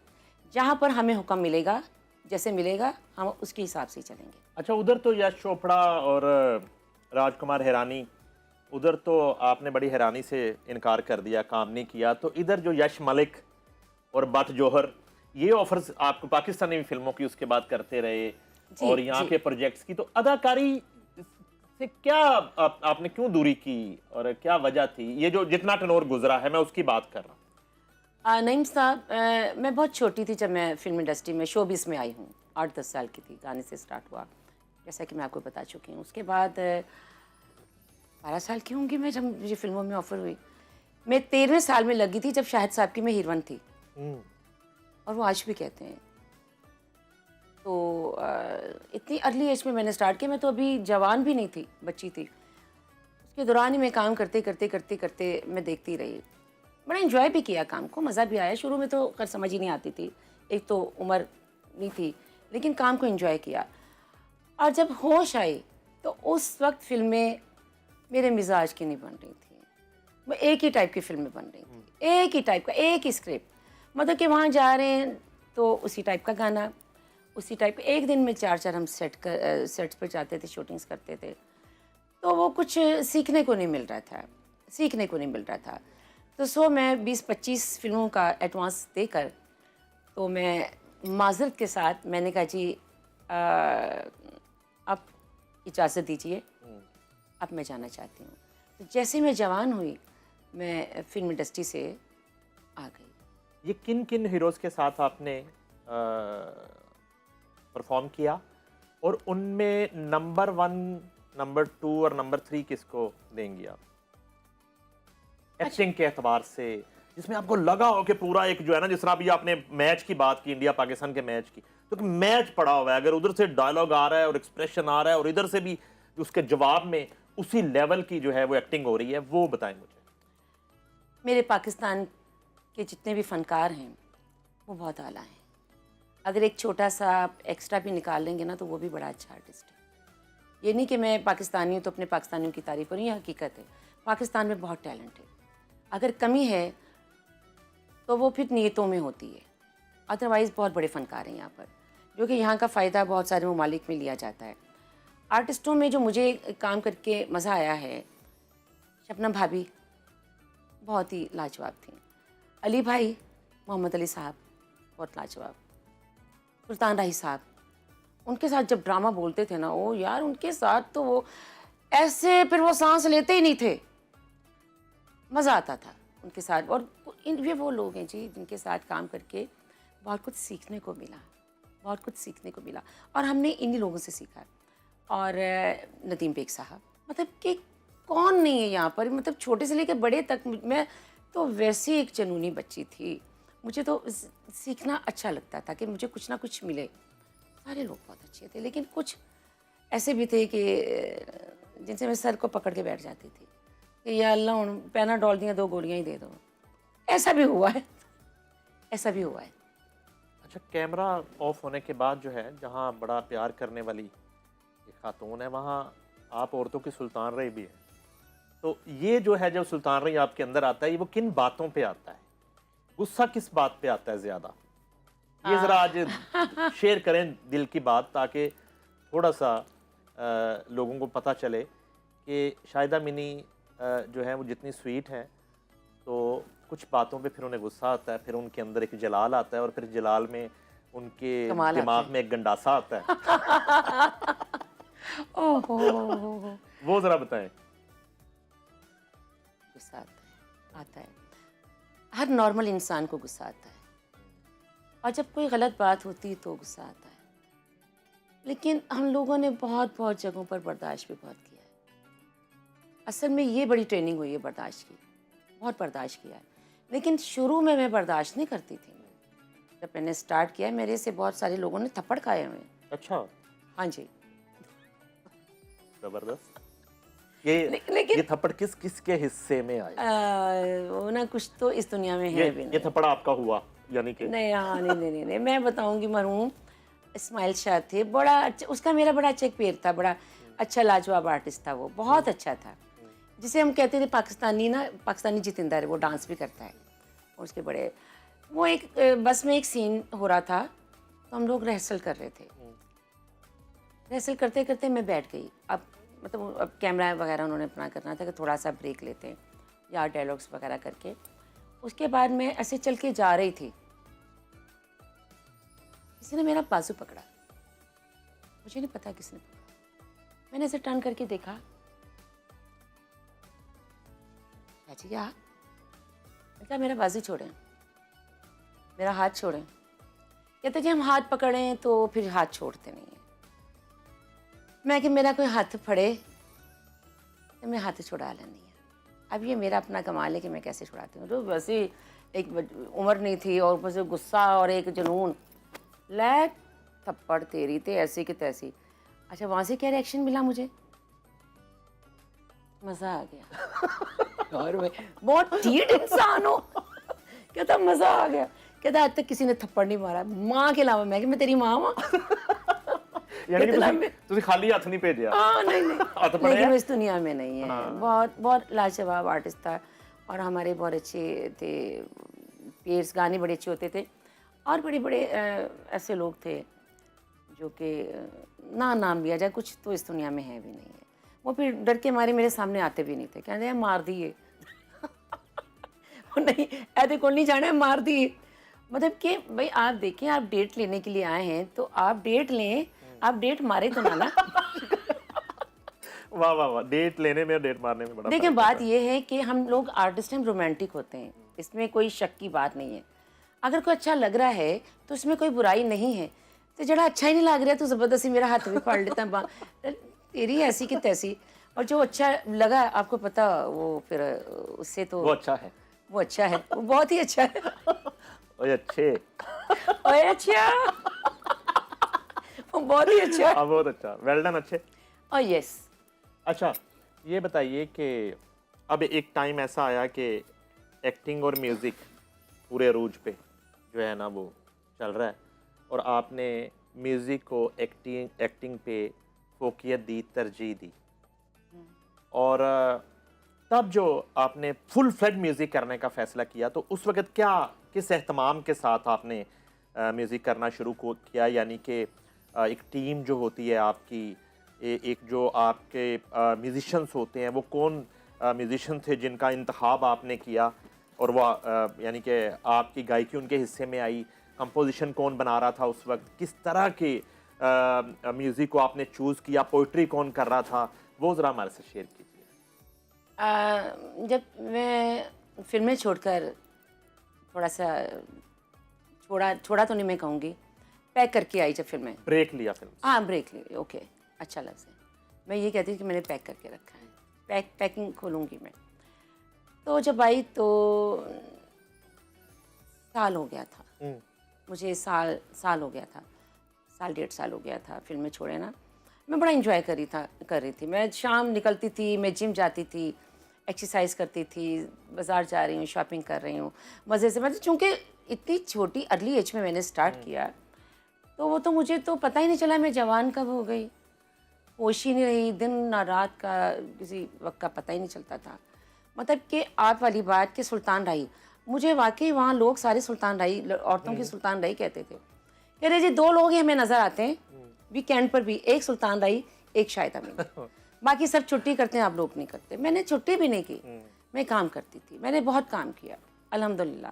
जहाँ पर हमें हुक्म मिलेगा, जैसे मिलेगा, हम उसके हिसाब से ही चलेंगे। अच्छा, उधर तो यश चोपड़ा और राजकुमार हिरानी, उधर तो आपने बड़ी हैरानी से इनकार कर दिया, काम नहीं किया। तो इधर जो यश मलिक और बट जौहर, ये ऑफर्स आपको पाकिस्तानी फिल्मों की उसके बाद करते रहे और यहाँ के प्रोजेक्ट्स की, तो अदाकारी से क्या आपने क्यों दूरी की और क्या वजह थी? ये जो जितना टनोर गुजरा है, मैं उसकी बात कर रहा हूँ। नईम साहब, मैं बहुत छोटी थी जब मैं फिल्म इंडस्ट्री में शोबिस में आई हूँ। 8-10 साल की थी, गाने से स्टार्ट हुआ, जैसा कि मैं आपको बता चुकी हूँ। उसके बाद 12 साल की होंगी मैं जब मुझे फिल्मों में ऑफ़र हुई। मैं 13वें साल में लगी थी जब शाहिद साहब की मैं हीरोइन थी, और वो आज भी कहते हैं। तो इतनी अर्ली एज में मैंने स्टार्ट किया। मैं तो अभी जवान भी नहीं थी, बच्ची थी। उसके दौरान ही मैं काम करते करते करते करते मैं देखती रही। बड़ा एंजॉय भी किया काम को, मज़ा भी आया। शुरू में तो कर समझ ही नहीं आती थी, एक तो उम्र नहीं थी, लेकिन काम को एंजॉय किया। और जब होश आई तो उस वक्त फिल्में मेरे मिजाज की नहीं बन रही थी। वो एक ही टाइप की फिल्में बन रही थी, एक ही टाइप का, एक ही स्क्रिप्ट। मतलब कि वहाँ जा रहे हैं तो उसी टाइप का गाना, उसी टाइप का। एक दिन में 4-4 हम सेट्स पर जाते थे, शूटिंग्स करते थे। तो वो कुछ सीखने को नहीं मिल रहा था, तो सो मैं 20-25 फिल्मों का एडवांस देकर, तो मैं माजरत के साथ मैंने कहा, जी आप इजाज़त दीजिए, अब मैं जाना चाहती हूँ। तो जैसे मैं जवान हुई, मैं फिल्म इंडस्ट्री से आ गई। ये किन किन हीरोज़ के साथ आपने परफॉर्म किया, और उनमें नंबर 1, नंबर 2 और नंबर 3 किसको देंगी आप एक्टिंग के एतबार से, जिसमें आपको लगा हो कि पूरा एक जो है ना, जिस तरह अभी आपने मैच की बात की, इंडिया पाकिस्तान के मैच की, तो मैच पड़ा हुआ है, अगर उधर से डायलॉग आ रहा है और एक्सप्रेशन आ रहा है और इधर से भी उसके जवाब में उसी लेवल की जो है वो एक्टिंग हो रही है, वो बताएं मुझे। मेरे पाकिस्तान के जितने भी फनकार हैं वो बहुत आला हैं। अगर एक छोटा सा आप एक्स्ट्रा भी निकाल लेंगे ना, तो वो भी बड़ा अच्छा आर्टिस्ट है। ये नहीं कि मैं पाकिस्तानी हूँ तो अपने पाकिस्तानियों की तारीफ करूँ, ये हकीकत है। पाकिस्तान में बहुत टैलेंट है। अगर कमी है तो वो फिर नीयतों में होती है। अदरवाइज़ बहुत बड़े फ़नकार हैं यहाँ पर, जो कि यहाँ का फ़ायदा बहुत सारे ममालिक में लिया जाता है। आर्टिस्टों में जो मुझे काम करके मज़ा आया है, शबनम भाभी बहुत ही लाजवाब थी। अली भाई, मोहम्मद अली साहब बहुत लाजवाब। सुल्तान राही साहब, उनके साथ जब ड्रामा बोलते थे ना, ओ यार, उनके साथ तो वो ऐसे फिर वो सांस लेते ही नहीं थे, मज़ा आता था उनके साथ। और ये वो लोग हैं जी जिनके साथ काम करके बहुत कुछ सीखने को मिला, और हमने इन्हीं लोगों से सीखा। और नदीम बेग साहब, मतलब कि कौन नहीं है यहाँ पर, मतलब छोटे से लेकर बड़े तक। मैं तो वैसे एक जनूनी बच्ची थी, मुझे तो सीखना अच्छा लगता था कि मुझे कुछ ना कुछ मिले। सारे लोग बहुत अच्छे थे, लेकिन कुछ ऐसे भी थे कि जिनसे मैं सर को पकड़ के बैठ जाती थी कि या अल्लाह, उन पैनाडोल दियाँ 2 गोलियाँ ही दे दो। ऐसा भी हुआ है। अच्छा, कैमरा ऑफ होने के बाद जो है, जहाँ बड़ा प्यार करने वाली एक खातून है, वहाँ आप औरतों की सुल्तान रही भी है। तो ये जो है, जब सुल्तान रही आपके अंदर आता है, ये वो किन बातों पे आता है? गुस्सा किस बात पे आता है ज़्यादा? ये ज़रा आज शेयर करें दिल की बात, ताकि थोड़ा सा लोगों को पता चले कि शाहिदा मिनी जो है वो जितनी स्वीट है, तो कुछ बातों पे फिर उन्हें गुस्सा आता है, फिर उनके अंदर एक जलाल आता है, और फिर जलाल में उनके दिमाग में एक गंडासा आता है। ओहो, वो ज़रा बताएं। गुस्सा आता है, हर नॉर्मल इंसान को गुस्सा आता है, और जब कोई गलत बात होती है तो गुस्सा आता है। लेकिन हम लोगों ने बहुत जगहों पर बर्दाश्त भी बहुत किया है। असल में ये बड़ी ट्रेनिंग हुई है बर्दाश्त की, बहुत बर्दाश्त किया है। लेकिन शुरू में मैं बर्दाश्त नहीं करती थी, जब मैंने स्टार्ट किया मेरे से बहुत सारे लोगों ने थप्पड़ खाए हुए हैं। अच्छा, हाँ जी। जबरदस्त। ये लेकिन ये थप्पड़ किस किस के हिस्से में आए? वो ना कुछ तो इस दुनिया में ये है भी ये नहीं। थप्पड़ आपका हुआ यानी कि? नहीं, हाँ, नहीं, मैं बताऊंगी। मरहूम इस्माइल शाह थे, बड़ा अच्छा, उसका मेरा बड़ा अच्छा एक पेड़ था, बड़ा अच्छा लाजवाब आर्टिस्ट था वो, बहुत अच्छा था, जिसे हम कहते थे पाकिस्तानी जितेंद्र है, वो डांस भी करता है। और उसके बड़े वो एक बस में एक सीन हो रहा था, तो हम लोग रिहर्सल कर रहे थे। रिहर्सल करते करते मैं बैठ गई। अब कैमरा वगैरह उन्होंने अपना करना था कि थोड़ा सा ब्रेक लेते हैं या डायलॉग्स वगैरह करके। उसके बाद मैं ऐसे चल के जा रही थी, किसी ने मेरा बाजू पकड़ा, मुझे नहीं पता किसने पकड़ा। मैंने ऐसे टर्न करके देखा, चाची क्या? मतलब मेरा बाजू छोड़ें, मेरा हाथ छोड़ें। कहते जी हम हाथ पकड़ें तो फिर हाथ छोड़ते नहीं हैं। मैं कि मेरा कोई हाथ पड़े तो मैं हाथ छुड़ा लेनी है। अब ये मेरा अपना कमाल है कि मैं कैसे छुड़ाती हूँ। तो वैसे एक उम्र नहीं थी और मुझे गुस्सा और एक जुनून, ले थप्पड़ तेरी ते ऐसी कि तैसी। अच्छा, वहाँ से क्या रिएक्शन मिला मुझे? मज़ा आ गया। और मैं बहुत ढीठ इंसान हूँ। कहता मज़ा आ गया। कहता आज तक किसी ने थप्पड़ नहीं मारा माँ के अलावा। मैं तेरी माँ हूँ। यानी कि तुसी खाली हथ नहीं भेजिया? हाँ, नहीं हथ लेकिन पड़े? वो इस दुनिया में नहीं है। बहुत बहुत लाजवाब आर्टिस्ट था और हमारे बहुत अच्छे थे पेयर्स, गाने बड़े अच्छे होते थे और बड़े बड़े ऐसे लोग थे जो कि ना नाम लिया जाए कुछ तो इस दुनिया में है भी नहीं है। वो फिर डर के मारे मेरे सामने आते भी नहीं थे, कहते हैं मार दिए। नहीं ऐसे को नहीं जाना है, मार दिए। मतलब कि भाई आप देखें, आप डेट लेने के लिए आए हैं तो आप डेट लें, आप डेट मारे तो ना। वाह वाह वाह, डेट लेने में और डेट मारने में बड़ा देखिए फर्क बात होता है। ये है कि हम लोग आर्टिस्ट हैं, रोमांटिक होते हैं, इसमें कोई शक की बात नहीं है। अगर कोई अच्छा लग रहा है तो उसमें कोई बुराई नहीं है। तो जरा अच्छा ही नहीं लग रहा है तो ज़बरदस्ती मेरा हाथ भी फाड़ लेता है, तेरी ऐसी कि तैसी। और जो अच्छा लगा आपको पता, वो फिर उससे तो वो अच्छा है। वो अच्छा है, वो बहुत ही अच्छा है। ओए अच्छे। ओए अच्छा, वो बहुत ही अच्छा है। हाँ बहुत अच्छा, वेल डन, अच्छे। और यस, अच्छा, ये बताइए कि अब एक टाइम ऐसा आया कि एक्टिंग और म्यूज़िक पूरे अरूज पे जो है ना वो चल रहा है और आपने म्यूज़िक को एक्टिंग पे फोकियत दी, तरजीह दी। और तब जो आपने फुल फ्लेड म्यूज़िक करने का फ़ैसला किया तो उस वक़्त क्या किस एहतमाम के साथ आपने म्यूज़िक करना शुरू किया? यानी कि एक टीम जो होती है आपकी, एक जो आपके म्यूज़िशंस होते हैं, वो कौन म्यूज़िशियन थे जिनका इंतखाब आपने किया और वो यानी कि आपकी गायकी उनके हिस्से में आई? कंपोजिशन कौन बना रहा था उस वक्त? किस तरह के म्यूज़िक को आपने चूज़ किया? पोइट्री कौन कर रहा था? वो ज़रा हमारे से शेयर कीजिए। जब मैं फिल्में छोड़कर थोड़ा सा छोड़ा तो नहीं मैं कहूँगी, पैक करके आई जब फिल्में। ब्रेक लिया फिल्म से? हाँ ब्रेक ली, ओके, अच्छा लफ्ज़ है। मैं ये कहती हूँ कि मैंने पैक करके रखा है, पैकिंग खोलूँगी मैं। तो जब आई तो साल हो गया था मुझे, साल हो गया था, साल 1.5 साल हो गया था फिल्में छोड़े ना। मैं बड़ा इंजॉय कर रही थी। मैं शाम निकलती थी, मैं जिम जाती थी, एक्सरसाइज करती थी, बाज़ार जा रही हूँ, शॉपिंग कर रही हूँ मज़े से। मतलब चूँकि इतनी छोटी अर्ली एज में मैंने स्टार्ट किया तो वो तो मुझे तो पता ही नहीं चला मैं जवान कब हो गई, होश ही नहीं रही, दिन ना रात का किसी वक्त का पता ही नहीं चलता था। मतलब कि आप वाली बात कि सुल्तान राही, मुझे वाकई वहाँ लोग सारे सुल्तान राही, औरतों की सुल्तान राही कहते थे। कह रहे जी 2 लोग ही हमें नज़र आते हैं वीकेंड पर भी, एक सुल्तान राही, एक शाहिदा मीना, बाकी सब छुट्टी करते हैं, आप लोग नहीं करते। मैंने छुट्टी भी नहीं की, मैं काम करती थी, मैंने बहुत काम किया अल्हम्दुलिल्लाह,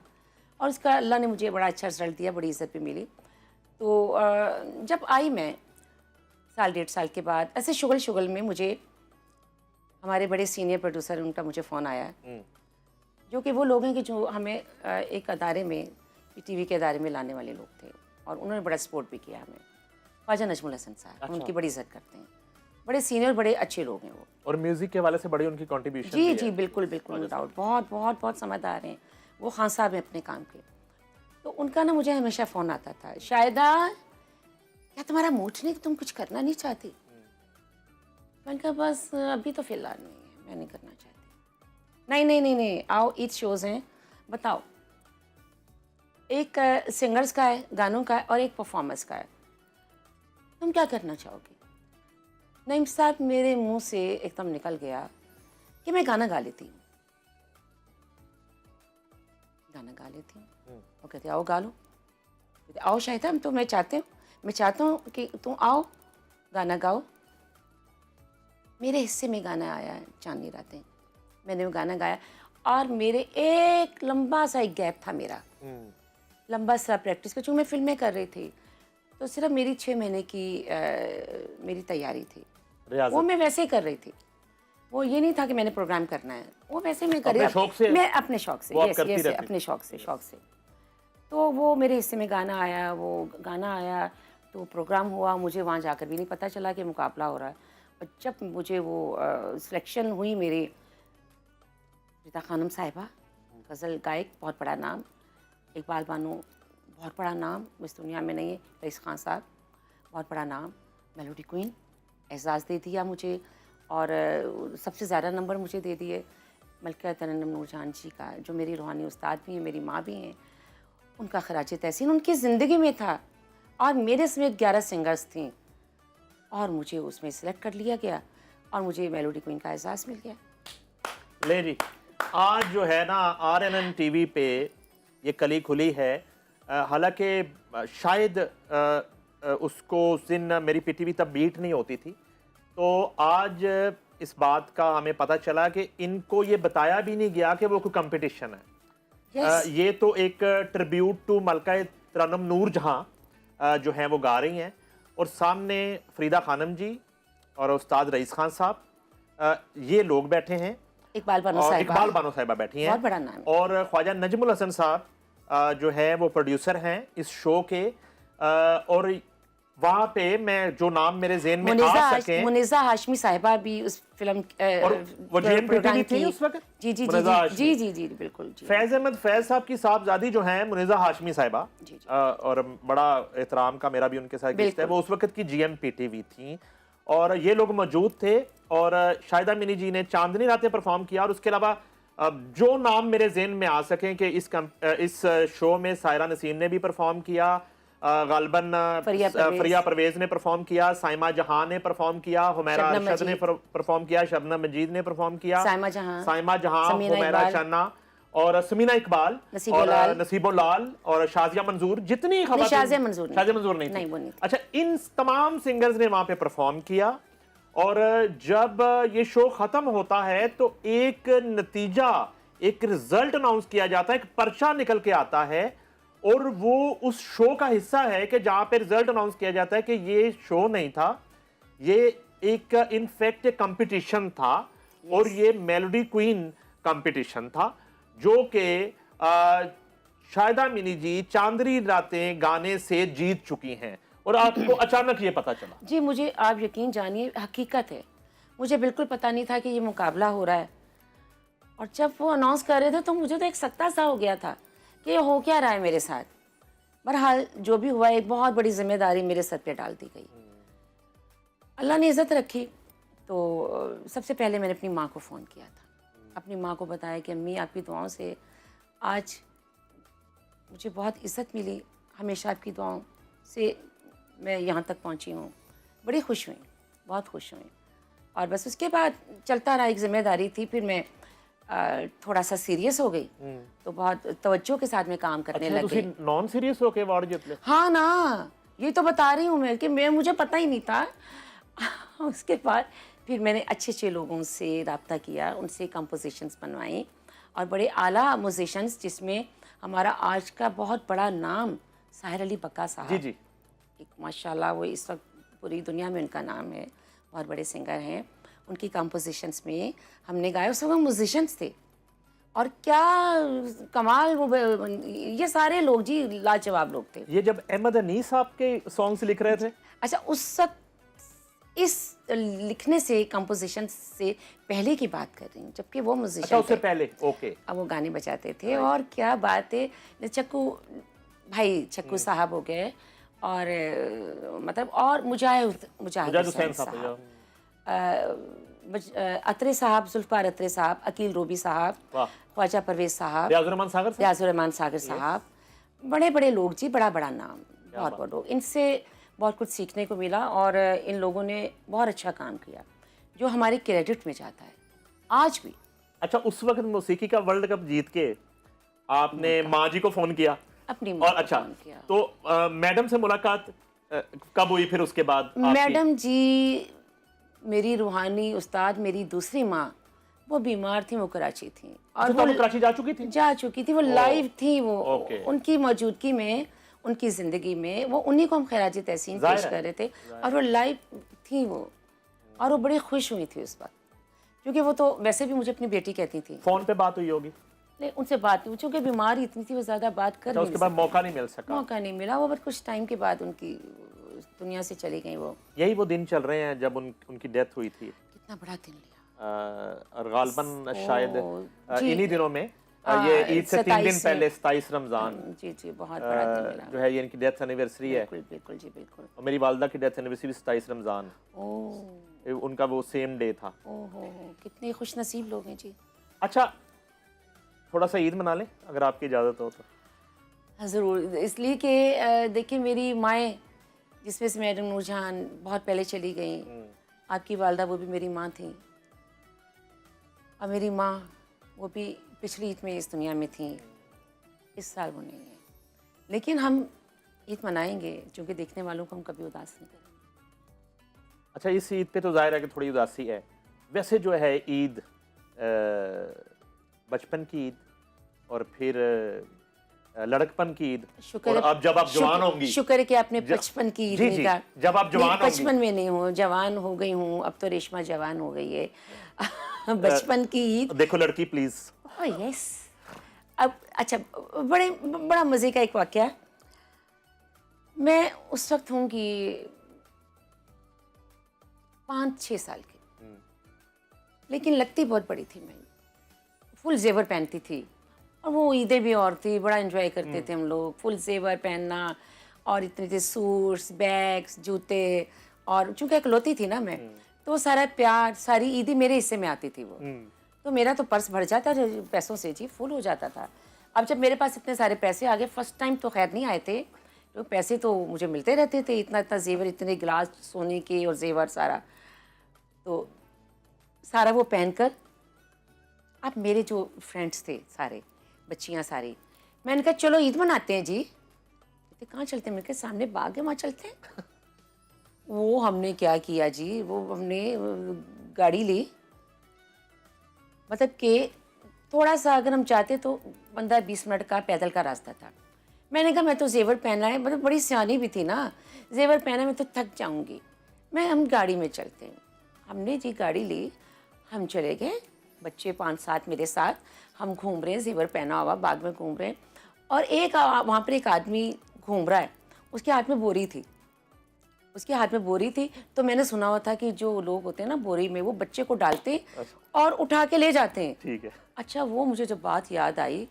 और उसका अल्लाह ने मुझे बड़ा अच्छा रिजल्ट दिया, बड़ी इज़्ज़त भी मिली। तो जब आई मैं साल 1.5 साल के बाद, ऐसे शुगल में मुझे हमारे बड़े सीनियर प्रोड्यूसर, उनका मुझे फ़ोन आया, जो कि वो लोग हैं कि जो हमें एक अदारे में, टीवी के अदारे में लाने वाले लोग थे और उन्होंने बड़ा सपोर्ट भी किया हमें। ख्वाजा नजमुल हसन साहब, अच्छा। उनकी बड़ी इज़्ज़त करते हैं, बड़े सीनियर, बड़े अच्छे लोग हैं वो। और म्यूज़िक के हवाले से बड़ी उनकी कंट्रीब्यूशन जी बिल्कुल नो डाउट, बहुत समझदार हैं वो, खान साहब हैं अपने काम के। तो उनका ना मुझे हमेशा फ़ोन आता था, शायदा क्या तुम्हारा मूड नहीं, तुम कुछ करना नहीं चाहती? मैंने कहा बस अभी तो फ़िलहाल नहीं है, मैं नहीं करना चाहती। नहीं नहीं नहीं नहीं, आओ ईद शोज़ हैं, बताओ। एक सिंगर्स का है, गानों का है, और एक परफॉर्मेंस का है, तुम क्या करना चाहोगी? नईम साहब मेरे मुंह से एकदम निकल गया कि मैं गाना गा लेती हूँ। गाना गा लेती हूँ। वो कहते आओ गा लो। कहते आओ शाहिदा, तो मैं चाहता हूँ कि तुम आओ गाना गाओ। मेरे हिस्से में गाना आया चांदनी रातें, मैंने वो गाना गाया, और मेरे एक लंबा सा एक गैप था मेरा, लंबा सा प्रैक्टिस का, चूँकि मैं फिल्में कर रही थी, तो सिर्फ मेरी 6 महीने की मेरी तैयारी थी, वो मैं वैसे ही कर रही थी। वो ये नहीं था कि मैंने प्रोग्राम करना है, वो वैसे मैं कर रही थी, मैं अपने शौक से, यस अपने शौक से। तो वो मेरे हिस्से में गाना आया, वो गाना आया तो प्रोग्राम हुआ, मुझे वहाँ जाकर भी नहीं पता चला कि मुकाबला हो रहा है। और जब मुझे वो सिलेक्शन हुई मेरी, फ़रीदा खानम साहिबा, गज़ल गायक, बहुत बड़ा नाम, इकबाल बानो बहुत बड़ा नाम, इस दुनिया में नहीं है, रईस खान साहब बहुत बड़ा नाम, मेलोडी क्वीन, एजाज़ दे दिया मुझे, और सबसे ज़्यादा नंबर मुझे दे दिए मलका तरन्नुम नूरजहां जी का, जो मेरी रूहानी उस्ताद भी हैं, मेरी माँ भी हैं, उनका खराज तहसीन उनकी ज़िंदगी में था, और मेरे समेत 11 सिंगर्स थी, और मुझे उसमें सेलेक्ट कर लिया गया, और मुझे मेलोडी क्वीन का एजाज़ मिल गया। ले जी, आज जो है ना RNN TV पे ये कली खुली है, हालांकि शायद उसको उस दिन मेरी PTV तब बीट नहीं होती थी, तो आज इस बात का हमें पता चला कि इनको ये बताया भी नहीं गया कि वो कोई कंपटीशन है। Yes. ये तो एक ट्रिब्यूट टू मलका तरन्नुम नूरजहां जो हैं वो गा रही हैं, और सामने फ़रीदा खानम जी और उस्ताद रईस खान साहब, ये लोग बैठे हैं, इकबाल बानो और साहिबा, इकबाल बानो साहिबा बैठी हैं, बहुत बड़ा नाम है। और ख्वाजा नजमुल हसन साहब जो है वो प्रोड्यूसर हैं इस शो के, और वहाँ पे मैं जो नाम मेरे ज़हन में आ सके, मुनीज़ा हाशमी साहिबा भी उस फिल्म और वो JMPTV थी उस वक्त, जी जी मुनीज़ा हाशमी। जी जी जी बिल्कुल जी। फैज़ अहमद फैज़ साहब की साहबजादी जो हैं मुनीज़ा हाशमी साहिबा, जी, जी। और बड़ा एहतराम का मेरा भी उनके साथ रिश्ता है, वो उस वक्त की GMPTV थी, और ये लोग मौजूद थे, और शाहिदा मिनी जी ने चांदनी रातें परफॉर्म किया, और उसके अलावा जो नाम मेरे ज़हन में आ सकें कि इस शो में सायरा नसीम ने भी परफॉर्म किया, गालबन फरिया परवेज ने परफॉर्म किया, साइमा जहां ने परफॉर्म किया, हुमैरा अरशद ने परफॉर्म किया, शबनम मजीद ने परफॉर्म किया, साइमा जहां, हुमैरा शन्ना, और समीना इकबाल, और नसीबुल्लाल, और शाजिया मंजूर, जितनी खबर, शाजिया मंजूर नहीं थी। अच्छा, इन तमाम सिंगर्स ने वहां पे परफॉर्म किया, और जब ये शो खत्म होता है तो एक नतीजा, एक रिजल्ट अनाउंस किया जाता है, एक पर्चा निकल के आता है, और वो उस शो का हिस्सा है कि जहां पे रिजल्ट अनाउंस किया जाता है कि ये शो नहीं था, ये एक इनफैक्ट कंपटीशन था, और ये मेलोडी क्वीन कंपटीशन था, जो कि शाहिदा मिनी जी चांदनी रातें गाने से जीत चुकी हैं, और आपको अचानक ये पता चला? जी, मुझे आप यकीन जानिए, हकीकत है, मुझे बिल्कुल पता नहीं था कि ये मुकाबला हो रहा है, और जब वो अनाउंस कर रहे थे तो मुझे तो एक सख्ता सा हो गया था कि ये हो क्या रहा है मेरे साथ। बहरहाल जो भी हुआ, एक बहुत बड़ी जिम्मेदारी मेरे सर पे डाल दी गई, अल्लाह ने इज़्ज़त रखी। तो सबसे पहले मैंने अपनी माँ को फ़ोन किया था, अपनी माँ को बताया कि अम्मी आपकी दुआओं से आज मुझे बहुत इज़्ज़त मिली, हमेशा आपकी दुआओं से मैं यहाँ तक पहुँची हूँ। बड़ी खुश हुई, बहुत खुश हुई, और बस उसके बाद चलता रहा, एक जिम्मेदारी थी, फिर मैं थोड़ा सा सीरियस हो गई, तो बहुत तवज्जो के साथ में काम करने लग गई। नॉन सीरियस होके अवार्ड जीत ले? हाँ ना, ये तो बता रही हूँ मैं कि मुझे पता ही नहीं था। उसके बाद फिर मैंने अच्छे लोगों से रब्ता किया, उनसे कंपोजिशंस बनवाई, और बड़े आला म्यूजिशंस, जिसमें हमारा आज का बहुत बड़ा नाम साहिर अली बक्का साहब, जी जी, एक माशाल्लाह वो इस वक्त पूरी दुनिया में उनका नाम है, बहुत बड़े सिंगर हैं, उनकी कंपोजिशंस में हमने गाए। उस वक्त म्यूजिशंस थे, और क्या कमाल, वो ये सारे लोग जी लाजवाब लोग थे। ये जब अहमद अनीस साहब के सॉन्ग्स लिख रहे थे? अच्छा, उस वक्त इस लिखने से, कंपोजिशन से पहले की बात कर रही हूँ, जबकि वो म्यूजिशियन, अच्छा उससे पहले, ओके, अब वो गाने बजाते थे, और क्या बात है, चक्कू भाई चक्कू साहब हो गए, और मतलब और मुजाहिद मुजाहिद हुसैन हुसैन साहब, साहब, अतरे साहब, जुल्फार अतरे साहब, अकील रोबी साहब, वाह, ख्वाजा परवेज साहब, रियाजुर रहमान सागर साहब, रियाजुर रहमान सागर साहब, बड़े बड़े लोग जी, बड़ा बड़ा नाम, बहुत बात बहुत लोग। इनसे बहुत कुछ सीखने को मिला, और इन लोगों ने बहुत अच्छा काम किया जो हमारे क्रेडिट में जाता है आज भी। अच्छा, उस वक्त मौसीकी का वर्ल्ड कप जीत के आपने माँ जी को फोन किया, अपनी माँ और को अच्छा फोन किया। तो मैडम से मुलाकात कब हुई फिर उसके बाद आपकी? मैडम जी मेरी रूहानी उस्ताद, मेरी दूसरी माँ, वो बीमार थी, वो कराची थी, और अच्छा, तो वो कराची जा चुकी थी? जा चुकी थी, वो लाइव थी, वो ओके। उनकी मौजूदगी में, उनकी ज़िंदगी में, वो उन्हीं को हम खराज तहसीन जाहिर पेश है, कर रहे थे, और वो लाइव थी वो, और वो बड़ी खुश हुई थी उस वक्त, क्योंकि वो तो वैसे भी मुझे अपनी बेटी कहती थी। फोन पे बात हुई होगी? लेकिन उनसे बात नहीं, चूँकि बीमार इतनी थी, वो ज़्यादा बात कर अच्छा, नहीं उसके बाद सकती। मौका नहीं मिल सका? मौका नहीं मिला, वो बस कुछ टाइम के बाद उनकी दुनिया से चली गई वो। यही वो दिन चल रहे हैं जब उनकी डेथ हुई थी, कितना बड़ा दिन लिया। और गालबन शायद जी। इन्हीं दिनों में, ये ईद से 3 दिन 27 पहले 27 रमजान, जी जी, बहुत बड़ा दिन मिला। जो है ये इनकी डेथ एनिवर्सरी है, बिल्कुल बिल्कुल जी, बिल्कुल। और मेरी वालदा की डेथ एनिवर्सरी भी 27 रमजान, ओह उनका वो सेम डे था। ओहो, कितने खुश नसीब लोग हैं जी। अच्छा, थोड़ा सा ईद मना लें अगर आपकी इजाज़त हो तो। हाँ, ज़रूर, इसलिए कि देखिए मेरी माएँ, जिसमें से मैडम नूरजहान बहुत पहले चली गई, आपकी वालदा वो भी मेरी माँ थी, और मेरी माँ वो भी पिछली ईद में इस दुनिया में थी, इस साल वो नहीं है, लेकिन हम ईद मनाएंगे, क्योंकि देखने वालों को हम कभी उदास नहीं करेंगे। अच्छा, इस ईद पे तो जाहिर है कि थोड़ी उदासी है, वैसे जो है ईद बचपन की ईद, और फिर लड़कपन की ईद, और अब जब आप जवान होंगी, शुक्र है कि आपने बचपन की ईद जी, नहीं जी, कहा। जब आप जवान होंगी, बचपन में नहीं हूँ, जवान हो गई हूँ, अब तो रेशमा जवान हो गई है। बचपन की ईद, देखो लड़की प्लीज। Oh yes. अब अच्छा, बड़ा मज़े का एक वाकया, मैं उस वक्त हूँ कि 5-6 साल की, लेकिन लगती बहुत बड़ी थी मैं, फुल जेवर पहनती थी, और वो ईदें भी और थी, बड़ा एंजॉय करते थे हम लोग, फुल जेवर पहनना, और इतने थे सूट्स, बैग्स, जूते, और चूंकि इकलौती थी ना मैं, तो सारा प्यार, सारी ईदी मेरे हिस्से में आती थी वो, तो मेरा तो पर्स भर जाता था पैसों से जी, फुल हो जाता था। अब जब मेरे पास इतने सारे पैसे आ गए, फर्स्ट टाइम तो खैर नहीं आए थे, तो पैसे तो मुझे मिलते रहते थे, इतना इतना जेवर, इतने गिलास सोने के और जेवर सारा, तो सारा वो पहनकर, अब मेरे जो फ्रेंड्स थे सारे, बच्चियां सारी, मैंने कहा चलो ईद मनाते हैं जी। कहते कहाँ चलते हैं? मेरे के सामने बाग है, वहाँ चलते हैं। वो हमने क्या किया जी, वो हमने गाड़ी ली, मतलब कि थोड़ा सा अगर हम चाहते तो 15-20 मिनट का पैदल का रास्ता था। मैंने कहा मैं तो जेवर पहना है, मतलब बड़ी सियानी भी थी ना, जेवर पहना मैं तो थक जाऊंगी, हम गाड़ी में चलते हैं। हमने जी गाड़ी ली, हम चले गए, बच्चे 5-7 मेरे साथ, हम घूम रहे हैं, जेवर पहना हुआ, बाग में घूम रहे हैं, और एक वहाँ पर एक आदमी घूम रहा है, उसके हाथ में बोरी थी, तो मैंने सुना हुआ था कि जो लोग होते हैं ना बोरी में, वो बच्चे को डालते और उठा के ले जाते हैं। ठीक है। अच्छा, वो मुझे जब बात याद आई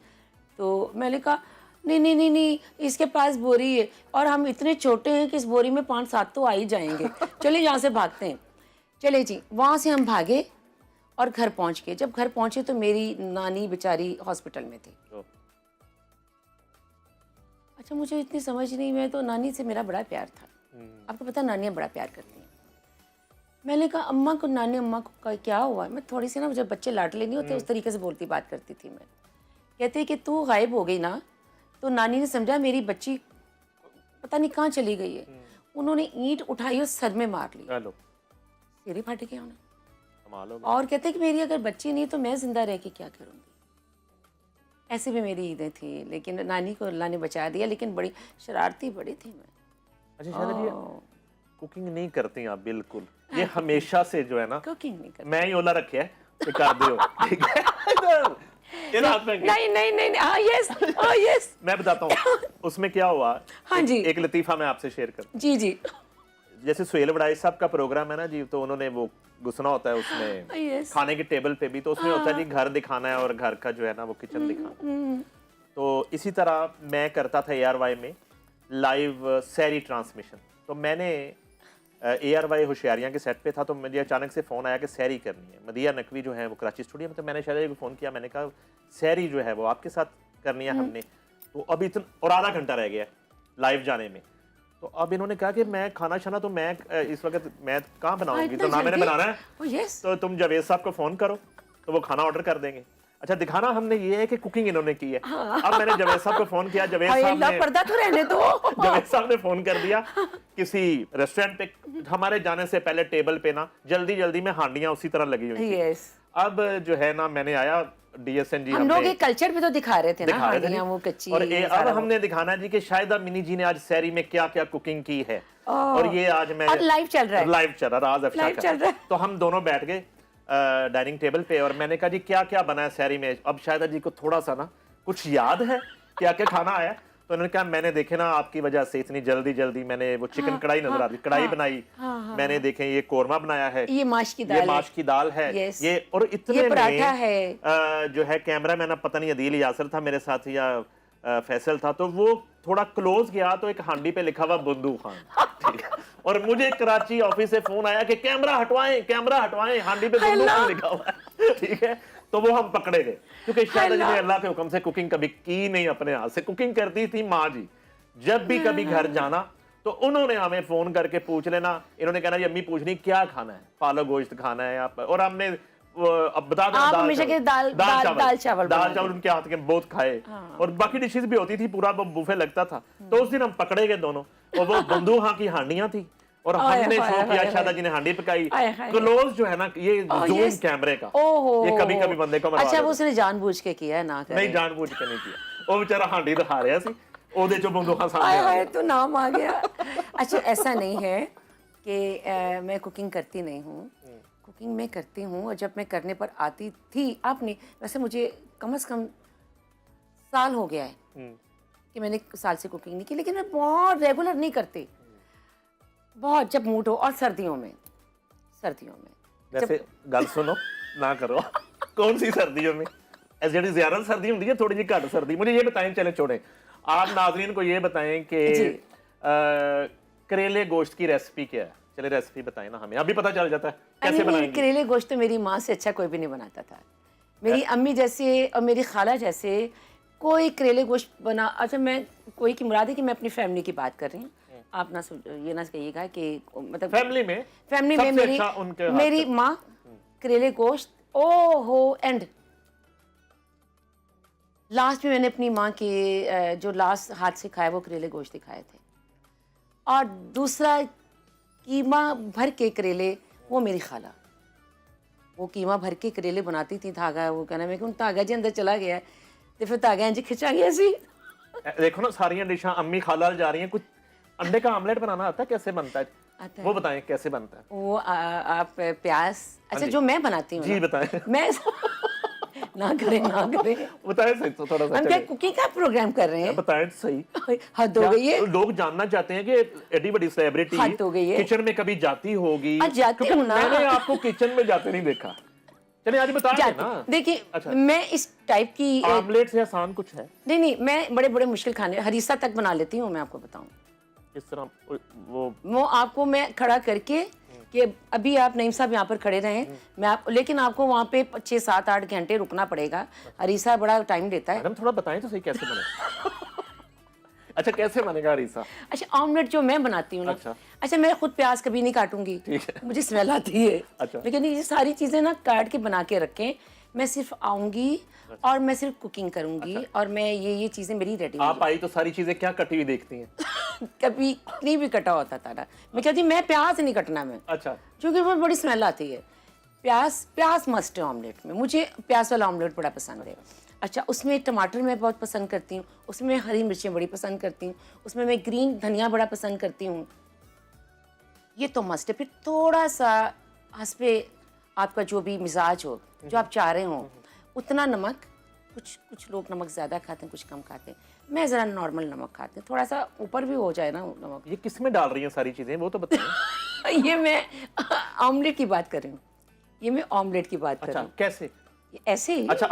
तो मैंने कहा नहीं, इसके पास बोरी है, और हम इतने छोटे हैं कि इस बोरी में 5-7 तो आ ही जाएंगे, चलिए यहाँ से भागते हैं। चले जी, वहाँ से हम भागे और घर पहुँच गए। जब घर पहुँचे तो मेरी नानी बेचारी हॉस्पिटल में थी। अच्छा, मुझे इतनी समझ नहीं, मैं तो नानी से मेरा बड़ा प्यार था, आपको पता नानियाँ बड़ा प्यार करती हैं। मैंने कहा अम्मा को क्या हुआ? मैं थोड़ी सी ना, जब बच्चे लाडले नहीं होते उस तरीके से बोलती बात करती थी मैं। कहते कि तू गायब हो गई ना, तो नानी ने समझा मेरी बच्ची पता नहीं कहाँ चली गई है। उन्होंने ईंट उठाई और सर में मार ली, सिर ही फट गया उन्हें। और कहते कि मेरी अगर बच्ची नहीं तो मैं जिंदा रह के क्या करूँगी। ऐसे भी मेरी ईदें थी, लेकिन नानी को अल्लाह ने बचा दिया, लेकिन बड़ी शरारती बड़ी थी मैं। अच्छा शायद ये कुकिंग नहीं करती आप बिल्कुल, ये हमेशा से जो है ना, कुकिंग नहीं करती। मैं ही ओला रखे है कि कर दियो, ठीक है। इधर हाथ में नहीं, हाँ यस, मैं बताता हूँ उसमें क्या हुआ। हाँ जी, एक लतीफा मैं आपसे शेयर कर। जी जैसे सुहेल वड़ाई साहब का प्रोग्राम है ना जी, तो उन्होंने वो घुसना होता है उसमें, खाने के टेबल पे भी, तो उसमें होता है जी घर दिखाना है और घर का जो है ना वो किचन दिखाना। तो इसी तरह मैं करता था ARY में लाइव सैरी ट्रांसमिशन। तो मैंने ARY होशियारियाँ के सेट पे था, तो मुझे अचानक से फ़ोन आया कि सैरी करनी है। मदिया नकवी जो है वो कराची स्टूडियो में, तो मैंने शायद को फ़ोन किया, मैंने कहा सैरी जो है वो आपके साथ करनी है हमने। तो अभी इतना और आधा घंटा रह गया लाइव जाने में। तो अब इन्होंने कहा कि मैं खाना शाना तो मैं इस वक्त मैं कहाँ बनाऊंगी, तो ना मैंने बनाना है, तो तुम जावेद साहब को फ़ोन करो तो वो खाना ऑर्डर कर देंगे। अच्छा, दिखाना हमने ये है कि कुकिंग इन्होंने की है। अब मैंने जावेद साहब को फोन किया, जावेद साहब ने फोन कर दिया किसी रेस्टोरेंट पे। हमारे जाने से पहले टेबल पे ना जल्दी जल्दी में हांडियां उसी तरह लगी हुई थी। अब जो है ना मैंने आया DSN जी, हम लोग एक कल्चर पे तो दिखा रहे थे ना हांडियां वो कच्ची, और अब हमने दिखाना जी कि शाहिदा मिनी जी ने आज सैरी में क्या क्या कुकिंग की है। और ये आज मैं लाइव चल रहा है, राज अफशा का। तो हम दोनों बैठ गए डाइनिंग टेबल पे और मैंने कहा जी क्या क्या बना है सैरी में। अब शायद जी को थोड़ा सा ना कुछ याद है क्या क्या खाना आया, तो उन्होंने कहा मैंने देखे ना आपकी वजह से इतनी जल्दी जल्दी मैंने वो चिकन कढ़ाई नजर आ रही, कढ़ाई बनाई, मैंने देखे ये कोरमा बनाया है, ये माश की दाल है, ये और इतने ये पराठा है। जो है कैमरा मैन पता नहीं अदील यासर था मेरे साथ या फैसल था, तो वो थोड़ा क्लोज गया तो एक हांडी पे लिखा हुआ बंदू खान, ठीक है। और मुझे कराची ऑफिस से फोन आया कि कैमरा हटवाएं, हांडी पे बंदू खान लिखा हुआ है, ठीक है। तो वो हम पकड़े गए क्योंकि शायद जी ने अल्लाह के हुक्म से कुकिंग कभी की नहीं, अपने हाथ से कुकिंग करती थी माँ जी। जब भी कभी घर जाना तो उन्होंने हमें फोन करके पूछ लेना, इन्होंने कहना जी अम्मी पूछनी क्या खाना है, पालक गोश्त खाना है आप, और हमने अब बता दें दाल चावल उनके हाथ के बहुत खाए। और बाकी डिशेस भी होती थी, पूरा बुफे लगता था। तो उस दिन हम पकड़े गए दोनों, और वो बंदू हाँ की हांडियां थी और हमने शो किया, शायदा जी ने हांडी पकाई। क्लोज जो है ना ये जूम कैमरे का, ये कभी कभी बंदे को अच्छा वो उसने जानबूझ के किया है, ना करे। नहीं जानबूझ के नहीं किया, वो बेचारा हांडी दिखा रहा सी, ओदे जो बंदूका सामने तो नाम आ गया। अच्छा ऐसा नहीं है कि मैं कुकिंग करती नहीं हूँ, कुकिंग मैं करती हूँ, और जब मैं करने पर आती थी, आपने वैसे मुझे कम से कम साल हो गया है कि मैंने साल से कुकिंग नहीं की, लेकिन मैं बहुत रेगुलर नहीं करती, बहुत जब मूड हो। और सर्दियों में वैसे गल सुनो ना करो कौन सी सर्दियों में, जी ज्यादा सर्दी होती है थोड़ी जी घट सर्दी। मुझे ये बताएं, चले छोड़े, आप नाजरीन को ये बताएं कि करेले गोश्त की रेसिपी क्या है। चले रेसिपी बताएं ना हमें, अभी पता चल जाता है कैसे बनाएंगे। करेले गोश्त तो मेरी माँ से अच्छा कोई भी नहीं बनाता था, मेरी अम्मी जैसे और मेरी खाला जैसे कोई करेले गोश्त बना। अच्छा मैं कोई की मुराद है कि मैं अपनी फैमिली की बात कर रही हूँ, आप ना ये ना कहिएगा कि मतलब फैमिली में मेरी माँ करेले गोश्त ओहो एंड लास्ट में मैंने अपनी माँ के जो लास्ट हाथ से खाया वो करेले गोश्त दिखाए थे। और दूसरा कीमा भर के करेले, वो मेरी खाला, वो कीमा भर के करेले बनाती थी। धागा वो कहना मैं धागा जी अंदर चला गया तो फिर धागा इंज खिंचा गया सी। देखो ना सारियां डिशा अम्मी खाला जा रही हैं। कुछ अंडे का आमलेट बनाना आता है, कैसे बनता है वो बताएं, कैसे बनता है वो? आप प्याज, अच्छा जो मैं बनाती हूँ जी बताएं। मैं ना करें बताएं सही, तो थोड़ा सा हम क्या कुकिंग का प्रोग्राम कर रहे हैं, बताएं सही। हद हो गई है, लोग जानना चाहते हैं कि एडी बड़ी सेलिब्रिटी हद हो गई है, किचन में कभी जाती होगी? जाती हूँ ना, मैंने आपको किचन में जाते नहीं देखा। चलिए आज बता दें ना। देखिए अच्छा, मैं इस टाइप की आमलेट से आसान कुछ है? नहीं, मैं बड़े बड़े मुश्किल खाने हरीसा तक बना लेती हूँ। मैं आपको बताऊँ इस तरह वो आपको मैं खड़ा करके कि अभी आप नईम साहब यहाँ पर खड़े रहें, मैं आप, लेकिन आपको वहाँ पे 6, 7, 8 घंटे रुकना पड़ेगा। हरीसा बड़ा टाइम लेता है। मैडम थोड़ा बताएं तो सही कैसे बने। अच्छा कैसे बनेगा हरीसा? अच्छा ऑमलेट जो मैं बनाती हूँ ना, अच्छा मैं खुद प्याज कभी नहीं काटूंगी, मुझे स्मेल आती है। अच्छा। लेकिन ये सारी चीजें ना काट के बना के रखें, मैं सिर्फ आऊंगी और मैं सिर्फ कुकिंग करूंगी। अच्छा। और मैं ये चीजें मेरी रेडी। आप आई तो सारी चीजें क्या कटी हुई देखती हैं? कभी नहीं भी कटा होता था ना, मैं कहती मैं प्याज नहीं कटना मैं। अच्छा। क्योंकि वो बड़ी स्मेल आती है। प्याज मस्ट है ऑमलेट में, मुझे प्याज वाला ऑमलेट बड़ा पसंद है। अच्छा उसमें टमाटर मैं बहुत पसंद करती हूँ, उसमें हरी मिर्चें बड़ी पसंद करती हूँ, उसमें मैं ग्रीन धनिया बड़ा पसंद करती हूँ। ये तो मस्ट है। फिर थोड़ा सा हंसपे आपका जो भी मिजाज हो, जो आप चाह रहे हो उतना नमक। कुछ लोग नमक ज़्यादा खाते हैं, कुछ कम खाते हैं। मैं ज़रा नॉर्मल नमक खाती हूँ, थोड़ा सा ऊपर भी हो जाए ना नमक। ये किस में डाल रही हैं सारी चीज़ें वो तो बताइए। ये मैं ऑमलेट की बात कर रही हूँ, ये मैं ऑमलेट की बात कर रही हूँ। कैसे? ऐसे ही। अच्छा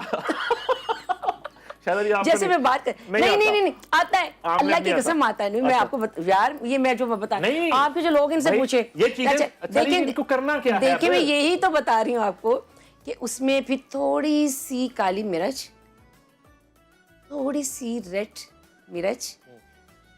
शायद ये आपको जैसे मैं बात कर नहीं नहीं आता। नहीं नहीं आता है, आमलेट अल्लाह की नहीं कसम आता। आता है। नहीं मैं अच्छा। आपको यार ये मैं जो बता नहीं, आपके जो लोग इनसे भाई, पूछे ये चीजें- अच्छा, अच्छा, लेकिन इनको करना क्या है देखिए मैं फिर? यही तो बता रही हूँ आपको कि उसमें फिर थोड़ी सी काली मिर्च, थोड़ी सी रेड मिर्च,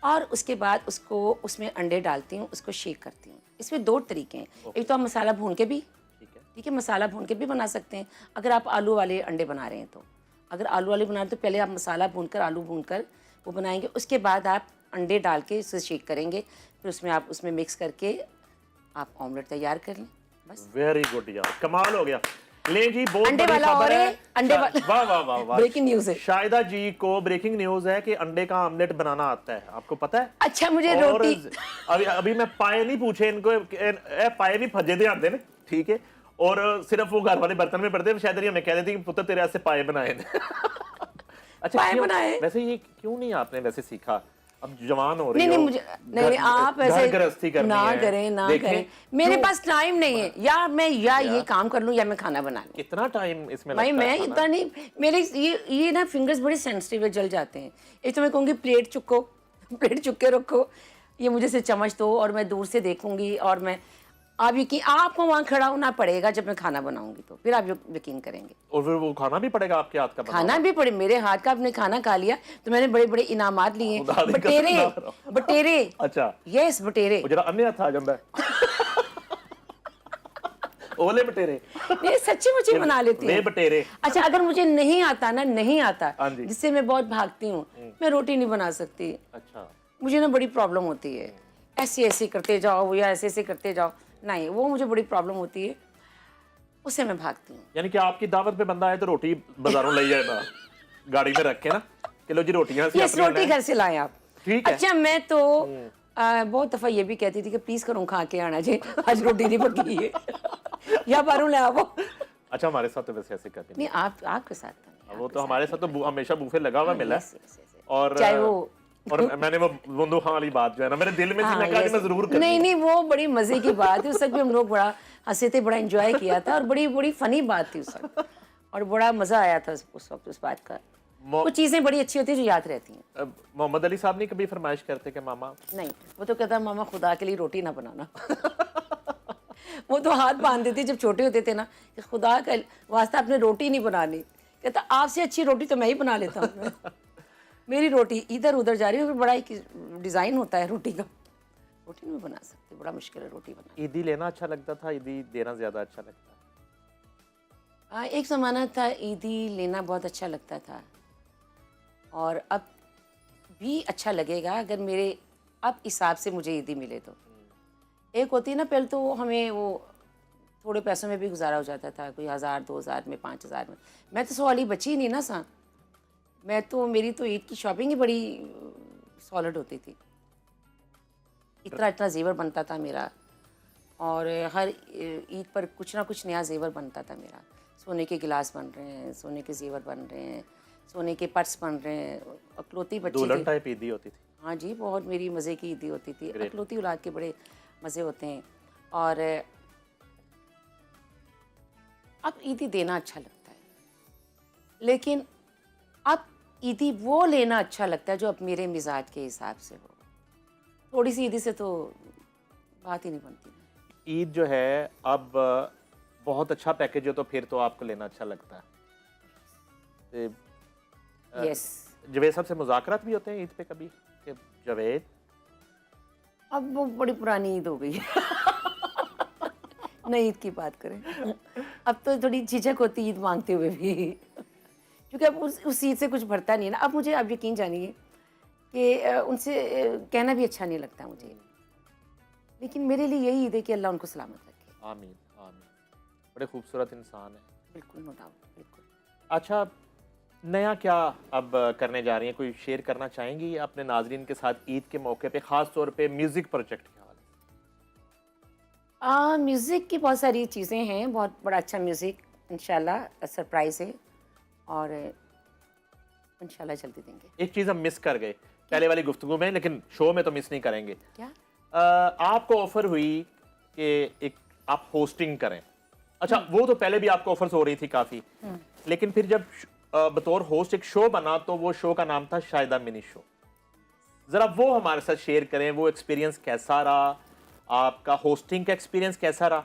और उसके बाद उसको उसमें अंडे डालती हूँ, उसको शेक करती हूँ। इसमें दो तरीके हैं, एक तो आप मसाला भून के भी, ठीक है। ठीक है, मसाला भून के भी बना सकते हैं अगर आप आलू वाले अंडे बना रहे हैं तो। अगर आलू वाले बना रहे हैं तो पहले आप मसाला भूनकर आलू भूनकर वो बनाएंगे, उसके बाद आप अंडे डाल के उसे शेक करेंगे, फिर उसमें आप उसमें मिक्स करके आप ऑमलेट तैयार कर लें बस। वेरी गुड यार, कमाल हो गया। ले जी, बहुत अंडे बड़ी वाला खबर और है। है, अंडे वाला वाह वाह वाह वाह, ब्रेकिंग न्यूज़ है। शाहिदा जी को ब्रेकिंग न्यूज है कि अंडे का ऑमलेट बनाना आता है, आपको पता है? अच्छा मुझे और रोटी अभी अभी मैं पाए नहीं पूछे इनको, ए पाए भी फजे दे आते ने, ठीक है, और सिर्फ वो घर वाले बर्तन में पड़ते, शायद ये हमें कह देती कि पुत्र तेरे ऐसे पाए बनाए थे। अच्छा, पाए क्यों- बनाए? वैसे ये क्यों नहीं आपने वैसे सीखा? अब जवान हो रही नहीं नहीं हो, मुझे नहीं नहीं आप ऐसे गृहस्थी करनी ना है। करें ना देखें, करें, मेरे क्यों? पास टाइम नहीं है, या मैं या ये काम कर लूं या मैं खाना बना लूं। कितना टाइम इसमें भाई लगता है मैं खाना? इतना नहीं, मेरे ये ना फिंगर्स बड़े सेंसिटिव है, जल जाते हैं। एक तो मैं कहूँगी प्लेट चुको प्लेट चुक के रखो, ये मुझे से चम्मच दो और मैं दूर से देखूंगी, और मैं आप यकीन आपको वहाँ खड़ा होना पड़ेगा जब मैं खाना बनाऊंगी, तो फिर आप यकीन करेंगे। और फिर वो खाना भी पड़ेगा आपके हाथ का बना खाना भी पड़े, मेरे हाथ का आपने खाना खा लिया तो मैंने बड़े बड़े इनामात लिए हैं। खुदा दी कसम बटेरे ना करो। बटेरे अच्छा, यस बटेरे वो जरा अन्य हथ आ जाता है। ओले बटेरे, नहीं सच्ची मुझे बना लेती वे हूँ। बटेरे। अच्छा अगर मुझे नहीं आता ना, नहीं आता हाँ जी। जिससे मैं बहुत भागती हूँ, मैं रोटी नहीं बना सकती, अच्छा, मुझे ना बड़ी प्रॉब्लम होती है। ऐसे ऐसे करते जाओ या ऐसे ऐसे करते जाओ, नहीं वो मुझे बड़ी प्रॉब्लम होती है, उससे मैं भागती हूँ। यानी कि आपकी दावत पे बंदा आए तो रोटी बाजारों ले जाए ना, गाड़ी में रख के ना, किलो जी रोटियां से यस अपनी रोटी लें। घर से लाएं आप। ठीक है। अच्छा मैं तो बहुत दफा ये भी कहती थी कि प्लीज करूँ खा के आना जी, आज रोटी नहीं पकी है या बारू ले आओ। अच्छा, हमारे साथ तो वैसे ऐसे कभी नहीं। नहीं आप आपके साथ तो नहीं, वो आपके तो साथ हमारे साथ तो हमेशा बूफे लगा हुआ मिला है। yes, yes, yes, yes। और चाहे वो और मैंने वो बंदूक खां वाली बात जो है ना मेरे दिल में थी, मैं कहा कि yes। मैं जरूर करूंगा। नहीं नहीं वो बड़ी मजे की बात है, उस वक्त भी हम लोग बड़ा हंसे थे, बड़ा एंजॉय किया था, और बड़ी बड़ी फनी बात थी उस वक्त, और बड़ा मजा आया था उस वक्त उस बात का। कुछ चीजें बड़ी अच्छी होती है जो याद रहती हैं। मोहम्मद अली साहब ने कभी फरमाइश करते कि मामा, नहीं वो तो कहता मामा खुदा के लिए रोटी ना बनाना। वो तो हाथ बांध देते जब छोटे होते थे ना कि खुदा का वास्ता आपने रोटी नहीं बनानी, कहता आपसे अच्छी रोटी तो मैं ही बना लेता हूँ। मेरी रोटी इधर उधर जा रही है, बड़ा एक डिज़ाइन होता है रोटी का, रोटी नहीं बना सकते, बड़ा मुश्किल है रोटी बनाना। ईदी लेना अच्छा लगता था, ईदी देना ज्यादा अच्छा लगता है? एक ज़माना था ईदी लेना बहुत अच्छा लगता था, और अब भी अच्छा लगेगा अगर मेरे अब हिसाब से मुझे ईदी मिले तो। एक होती है ना, पहले तो हमें वो थोड़े पैसों में भी गुजारा हो जाता था, कोई 1000 2000 में 5000 में। मैं तो सवाली बची ही नहीं ना सा, मैं तो मेरी तो ईद की शॉपिंग ही बड़ी सॉलिड होती थी, इतना इतना जेवर बनता था मेरा, और हर ईद पर कुछ ना कुछ नया जेवर बनता था मेरा। सोने के गिलास बन रहे हैं, सोने के जेवर बन रहे हैं, सोने के पर्स बन रहे हैं, अकलौती बच्ची दुल्हन थी। टाइप ईदी होती थी। हाँ जी बहुत मेरी मज़े की ईदी होती थी, अकलौती औलाद के बड़े मज़े होते हैं। और अब ईदी देना अच्छा लगता है, लेकिन अब ईदी वो लेना अच्छा लगता है जो अब मेरे मिजाज के हिसाब से हो। थोड़ी सी ईदी से तो बात ही नहीं बनती। ईद जो है अब बहुत अच्छा पैकेज हो तो फिर तो आपको लेना अच्छा लगता है। यस जवेद साहब से मुज़ाकरात भी होते हैं ईद पे कभी कि जवेद, अब वो बड़ी पुरानी ईद हो गई है। नई ईद की बात करें, अब तो थोड़ी झिझक होती ईद मांगते हुए भी, क्योंकि अब उस ईद से कुछ भरता नहीं है ना। अब मुझे आप यकीन जानिए कि उनसे कहना भी अच्छा नहीं लगता मुझे, लेकिन मेरे लिए यही ईद है कि अल्लाह उनको सलामत रखे। आमीन आमीन। बड़े खूबसूरत इंसान है। बिल्कुल नो डाउट, बिल्कुल। अच्छा, नया क्या अब करने जा रही हैं, कोई शेयर करना चाहेंगी अपने नाजरीन के साथ ईद के मौके पे, ख़ास तौर पे म्यूज़िक प्रोजेक्ट के हवाले से? म्यूज़िक की बहुत सारी चीज़ें हैं, बहुत बड़ा अच्छा म्यूज़िक इंशाल्लाह सरप्राइज़ है, और इंशाल्लाह जल्दी देंगे। एक चीज़ हम मिस कर गए पहले वाली गुफ्तगू में, लेकिन शो में तो मिस नहीं करेंगे। क्या? आपको ऑफर हुई कि एक आप होस्टिंग करें। अच्छा, वो तो पहले भी आपको ऑफर्स हो रही थी काफ़ी, लेकिन फिर जब बतौर होस्ट एक शो बना, तो वो शो का नाम था शायदा मिनी शो। जरा वो हमारे साथ शेयर करें, वो एक्सपीरियंस कैसा रहा, आपका होस्टिंग का एक्सपीरियंस कैसा रहा।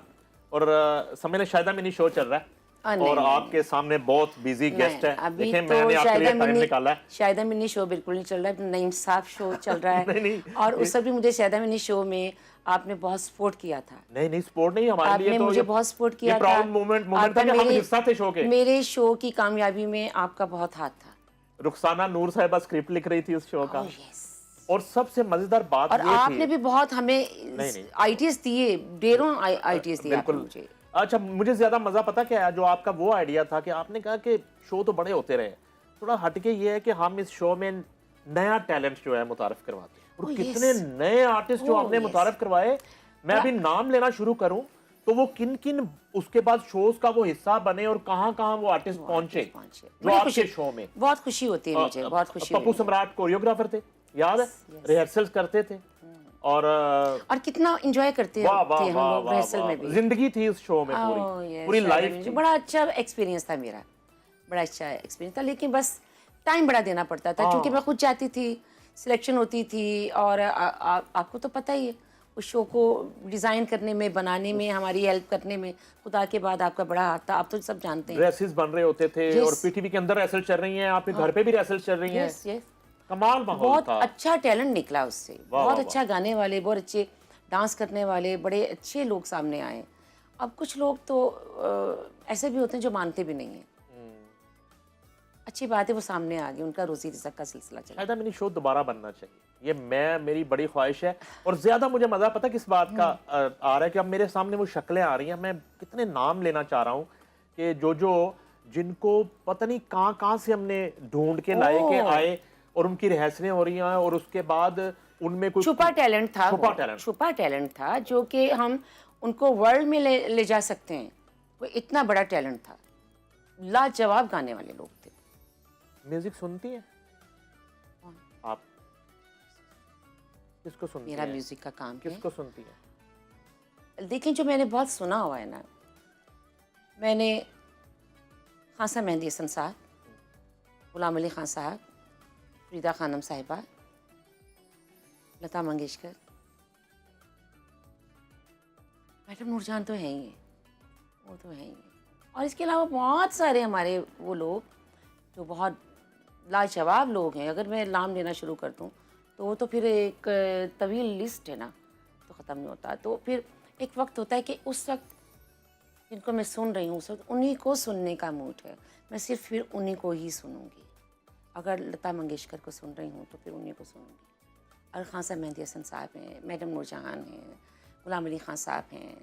और समय में शायदा मिनी शो चल रहा है नहीं, और नहीं, आपके सामने बहुत बिजी गेस्ट है। अभी देखें, तो मैंने आपके लिए शायदा टाइम मिनी निकाला है। शायदा मिनी शो बिल्कुल नहीं चल रहा है, नईम साहब शो चल रहा है। नहीं, नहीं, और उस समय भी मुझे शायदा मिनी शो में आपने बहुत सपोर्ट किया था। नहीं नहीं, सपोर्ट नहीं, हमारे लिए आपने तो मुझे बहुत सपोर्ट किया था। प्राउड मोमेंट था आपका कि हम हिस्सा थे शो के। मेरे शो की कामयाबी में आपका बहुत हाथ था। रुखसाना नूर साहिबा स्क्रिप्ट लिख रही थी उस शो का। Oh, yes. और सबसे मजेदार बात और ये आपने थी, भी बहुत हमें नहीं। आईटीएस दिए, ढेरों आईटीएस दिए आपने बिल्कुल। मुझे। अच्छा, मुझे ज्यादा मजा पता क्या है, जो आपका वो आइडिया था कि आपने कहा कि शो तो बड़े होते रहे, थोड़ा हटके ये है कि हम इस शो में नया टैलेंट जो है मुतारफ करवाते हैं। और Oh, कितने yes. नए आर्टिस्ट जो Oh, आपने yes. मुतारफ करवाए। मैं अभी नाम लेना शुरू करूं तो वो किन किन उसके बाद शोज का वो हिस्सा बने और कहां कहां वो आर्टिस्ट पहुंचे जो बड़ी आपके खुशी, शो में। बहुत खुशी होती है मुझे, बहुत खुशी पप्पू हुई है। सम्राट कोरियोग्राफर थे, याद है, रिहर्सल्स करते थे। और कितना एंजॉय करते थे वाह वाह हम वाह लोग वाह रिहर्सल वाह, में भी। जिंदगी थी उस शो में Oh, पूरी, yes, पूरी शायद लाइफ मुझे थी। बड़ा अच्छा एक्सपीरियंस था मेरा, बड़ा अच्छा एक्सपीरियंस था। लेकिन बस टाइम बड़ा देना पड़ता था, क्योंकि मैं खुद चाहती थी, सिलेक्शन होती थी। और आपको तो पता ही है, उस शो को डिज़ाइन करने में, बनाने में, हमारी हेल्प करने में खुदा के बाद आपका बड़ा हाथ था। आप तो सब जानते हैं। ड्रेसेस बन रहे होते थे Yes. और पीटीवी के अंदर रेसल चल रही हैं, आपके घर पे भी रेसल चल रही हैं। यस यस, कमाल माहौल बहुत था। अच्छा टैलेंट निकला उससे। वाह, बहुत वाह, अच्छा गाने वाले, बहुत अच्छे डांस करने वाले, बड़े अच्छे लोग सामने आए। अब कुछ लोग तो ऐसे भी होते हैं जो मानते भी नहीं हैं। अच्छी बात है वो सामने आ गए, उनका रोजी रिज़्क़ का सिलसिला चला। शायद मिनी शो दोबारा बनना चाहिए, ये मेरी बड़ी ख्वाहिश है। और ज्यादा मुझे मजा पता किस बात का आ रहा है कि अब मेरे सामने वो शक्लें आ रही हैं। मैं कितने नाम लेना चाह रहा हूँ कि जो जिनको पता नहीं कहाँ से हमने ढूंढ के लाए के आए, और उनकी रिहर्सलें हो रही हैं, और उसके बाद उनमें कुछ छुपा टैलेंट था, छुपा टैलेंट था जो कि हम उनको वर्ल्ड में ले जा सकते हैं। वो इतना बड़ा टैलेंट था, लाजवाब गाने वाले लोग थे। म्यूजिक सुनती हैं आप? किसको सुनती मेरा हैं? म्यूजिक का काम है। किसको सुनती हैं? देखें, जो मैंने बहुत सुना हुआ है ना, मैंने खान साहब मेहंदी हसन साहब, गुलाम अली खान साहब, फरीदा खानम साहिबा, लता मंगेशकर, मैडम नूरजहान तो हैं ही, वो तो हैं ही। और इसके अलावा बहुत सारे हमारे वो लोग जो बहुत लाजवाब लोग हैं। अगर मैं नाम लेना शुरू कर दूं तो वो तो फिर एक तवील लिस्ट है ना, तो ख़त्म नहीं होता। तो फिर एक वक्त होता है कि उस वक्त जिनको मैं सुन रही हूँ, उस वक्त उन्हीं को सुनने का मूड है, मैं सिर्फ फिर उन्हीं को ही सुनूंगी। अगर लता मंगेशकर को सुन रही हूँ तो फिर उन्हीं को सुनूंगी। और खान साहब मेहंदी हसन साहब हैं, मैडम नूरजहान हैं, गुलाम अली खान साहब हैं,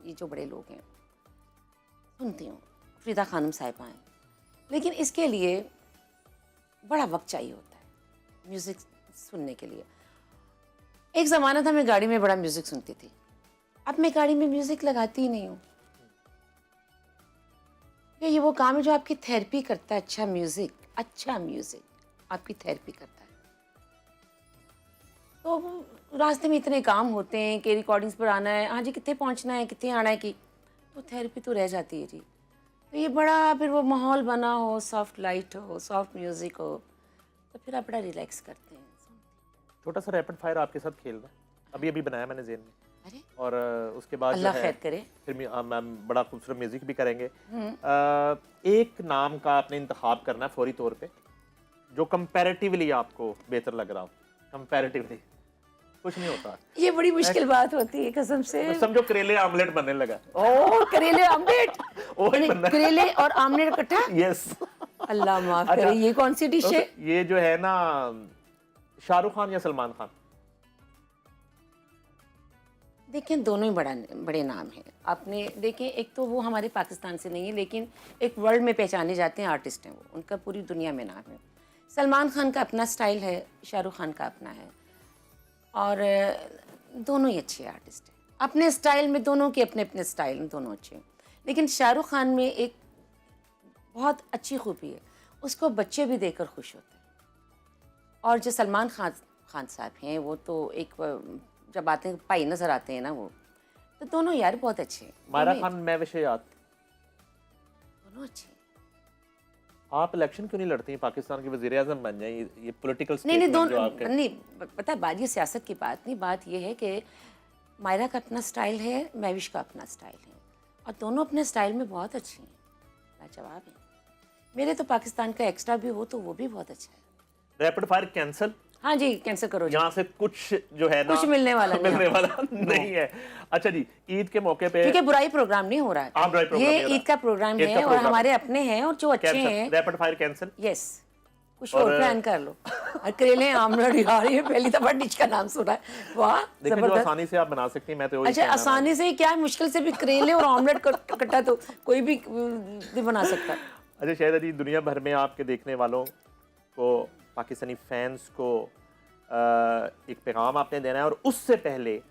ये जो बड़े लोग हैं सुनती हूँ, फरीदा खानम साहिबा हैं। लेकिन इसके लिए बड़ा वक्त चाहिए होता है म्यूज़िक सुनने के लिए। एक ज़माना था मैं गाड़ी में बड़ा म्यूज़िक सुनती थी, अब मैं गाड़ी में म्यूज़िक लगाती ही नहीं हूँ। ये वो काम है जो आपकी थेरेपी करता है। अच्छा म्यूज़िक आपकी थेरेपी करता है। तो रास्ते में इतने काम होते हैं कि रिकॉर्डिंग्स पर आना है, हाँ जी कितने पहुँचना है, कितने आना है, कि तो थेरेपी तो रह जाती है जी। तो ये बड़ा फिर वो माहौल बना हो, सॉफ्ट लाइट हो, सॉफ्ट म्यूज़िक हो, तो फिर आप बड़ा रिलैक्स करते हैं। छोटा सा रैपिड फायर आपके साथ खेलना अभी बनाया मैंने जेन में। अरे और उसके बाद अल्लाह जो है खैर करे, फिर मैम बड़ा खूबसूरत म्यूजिक भी करेंगे। एक नाम का आपने इंतखाब करना है फौरी तौर पे, जो कंपैरेटिवली आपको बेहतर लग रहा हो। कंपैरेटिवली कुछ नहीं होता, ये बड़ी मुश्किल बात होती है कसम से। समझो करेले आमलेट बनने लगा। ओ करेले आमलेट, वही बनना है। करेले और आमलेट इकट्ठा, यस। अल्लाह माफ अच्छा, करे। ये कौन सी डिश है? ये जो है ना, शाहरुख खान या सलमान खान? देखें दोनों ही बड़े नाम हैं। आपने देखें, एक तो वो हमारे पाकिस्तान से नहीं है, लेकिन एक वर्ल्ड में पहचाने जाते हैं आर्टिस्ट हैं वो, उनका पूरी दुनिया में नाम है। सलमान खान का अपना स्टाइल है, शाहरुख खान का अपना है, और दोनों ही अच्छे आर्टिस्ट हैं अपने स्टाइल में। दोनों के अपने अपने स्टाइल में, दोनों अच्छे हैं। लेकिन शाहरुख खान में एक बहुत अच्छी खूबी है, उसको बच्चे भी देखकर खुश होते हैं। और जो सलमान खान साहब हैं, वो तो एक जब आते हैं भाई नजर आते हैं ना, वो तो दोनों यार बहुत अच्छे हैं। मायरा खान मैं विषय याद दोनों अच्छे हैं। आप इलेक्शन क्यों नहीं लड़ती हैं, पाकिस्तान के वज़ीर आज़म बन जाएं? ये पॉलिटिकल नहीं नहीं स्टेटमेंट जो दोनों आपके नहीं पता है बात, ये सियासत की बात नहीं, बात ये है कि मायरा का अपना स्टाइल है, महविश का अपना स्टाइल है, और दोनों अपने स्टाइल में बहुत अच्छी हैं, लाजवाब हैं। मेरे तो पाकिस्तान का एक्स्ट्रा भी हो तो वो भी बहुत अच्छा है। रैपिड फायर कैंसिल, हाँ जी, कैंसिल करो जी। यहाँ से कुछ जो है ना कुछ मिलने वाला नहीं। मिलने वाला नहीं है। अच्छा जी, ईद के मौके पे क्योंकि बुराई प्रोग्राम नहीं हो रहा है, हाँ, बुराई प्रोग्राम नहीं ये हो रहा। ईद का प्रोग्राम ईद का है और प्रोग्राम हमारे अपने हैं और जो अच्छे कैंसिल, हैं। Rapid fire cancel. यस, कुछ और प्लान कर लो। और करेले आमलेट, यार ये पहली दफा डिश का नाम सुना है, वाह देखिए जो जबरदस्त। आसानी से आप बना सकती हैं, मैं तो वही अच्छा कहना रहा हूँ। आसानी से क्या है, मुश्किल से भी करेले और ऑमलेट कट्टा तो कोई भी नहीं बना सकता। अच्छा शाहिदा जी, दुनिया भर में आपके देखने वालों को, पाकिस्तानी फैंस को एक पैगाम आपने देना है, और उससे पहले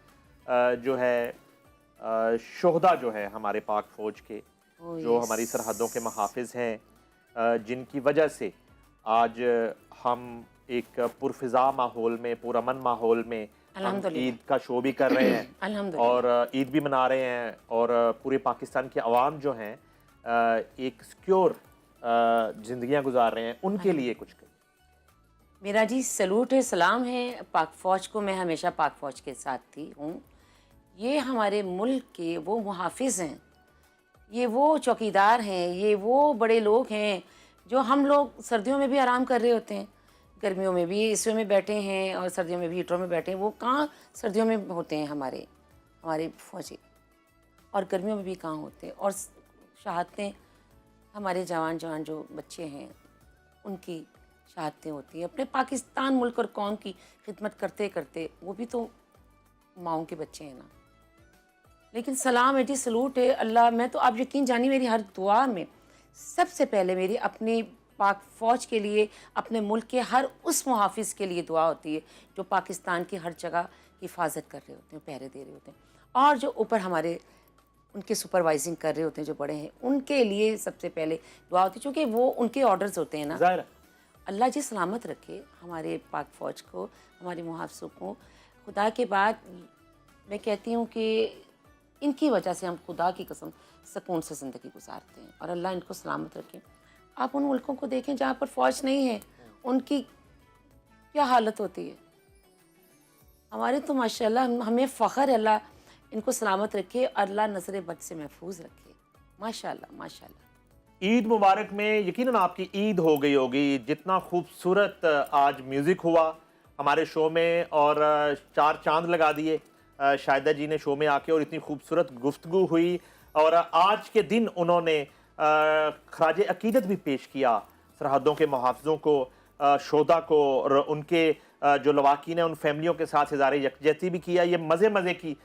जो है शोहदा जो है हमारे पाक फौज के, जो हमारी सरहदों के मुहाफिज हैं, जिनकी वजह से आज हम एक पुरफिजा माहौल में, पुरअमन माहौल में हम ईद का शो भी कर रहे हैं और ईद भी मना रहे हैं, और पूरे पाकिस्तान के अवाम जो हैं एक सिक्योर जिंदगियां गुजार रहे हैं, उनके लिए कुछ करें। मेरा जी सलूट है, सलाम है पाक फ़ौज को। मैं हमेशा पाक फ़ौज के साथ थी हूँ। ये हमारे मुल्क के वो मुहाफिज हैं, ये वो चौकीदार हैं, ये वो बड़े लोग हैं जो हम लोग सर्दियों में भी आराम कर रहे होते हैं, गर्मियों में भी एसियों में बैठे हैं और सर्दियों में भी हीटरों में बैठे हैं। वो कहाँ सर्दियों में होते हैं हमारे फ़ौजी, और गर्मियों में भी कहाँ होते हैं। और शहादतें हमारे जवान जो बच्चे हैं उनकी शहादतें होती हैं अपने पाकिस्तान मुल्क और कौम की खिदमत करते करते। वो भी तो माओं के बच्चे हैं ना। लेकिन सलाम है जी, सलूट है। अल्लाह, मैं तो आप यकीन जानिए मेरी हर दुआ में सबसे पहले मेरी अपनी पाक फ़ौज के लिए, अपने मुल्क के हर उस मुहाफिज के लिए दुआ होती है जो पाकिस्तान की हर जगह हिफाजत कर रहे होते हैं, पहरे दे रहे होते हैं, और जो ऊपर हमारे उनके सुपरवाइजिंग कर रहे होते हैं, जो बड़े हैं, उनके लिए सबसे पहले दुआ होती है, क्योंकि वो उनके ऑर्डर्स होते हैं ना। अल्लाह जी सलामत रखे हमारे पाक फ़ौज को, हमारे मुहाफ़िज़ों को। खुदा के बाद मैं कहती हूँ कि इनकी वजह से हम खुदा की कसम सुकून से ज़िंदगी गुजारते हैं, और अल्लाह इनको सलामत रखे। आप उन मुल्कों को देखें जहाँ पर फ़ौज नहीं है, उनकी क्या हालत होती है। हमारे तो माशाल्लाह हमें फ़ख्र है, अल्लाह इनको सलामत रखे, अल्लाह नज़र बद से महफूज रखे। माशाल्लाह माशाल्लाह। ईद मुबारक में यकीनन आपकी ईद हो गई होगी। जितना खूबसूरत आज म्यूज़िक हुआ हमारे शो में, और चार चांद लगा दिए शाहिदा जी ने शो में आके, और इतनी खूबसूरत गुफ्तगू हुई, और आज के दिन उन्होंने खराज अकीदत भी पेश किया सरहदों के मुहाफ़िज़ों को, शोदा को, और उनके जो लवाकीन हैं उन फैमिलियों के साथ इज़हार यकजहती भी किया। ये मज़े की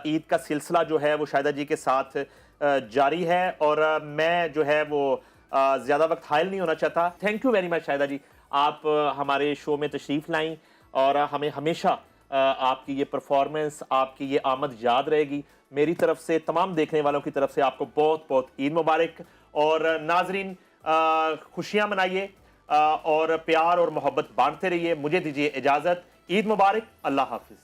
ईद का सिलसिला जो है वो शाहिदा जी के साथ जारी है, और मैं जो है वो ज़्यादा वक्त हायल नहीं होना चाहता। Thank you very much Shahida ji, आप हमारे शो में तशरीफ़ लाईं, और हमें हमेशा आपकी ये परफॉर्मेंस, आपकी ये आमद याद रहेगी। मेरी तरफ से, तमाम देखने वालों की तरफ से आपको बहुत बहुत ईद मुबारक। और नाजरीन, खुशियाँ मनाइए और प्यार और मोहब्बत बांटते रहिए। मुझे दीजिए इजाज़त। ईद मुबारक। अल्लाह हाफिज़।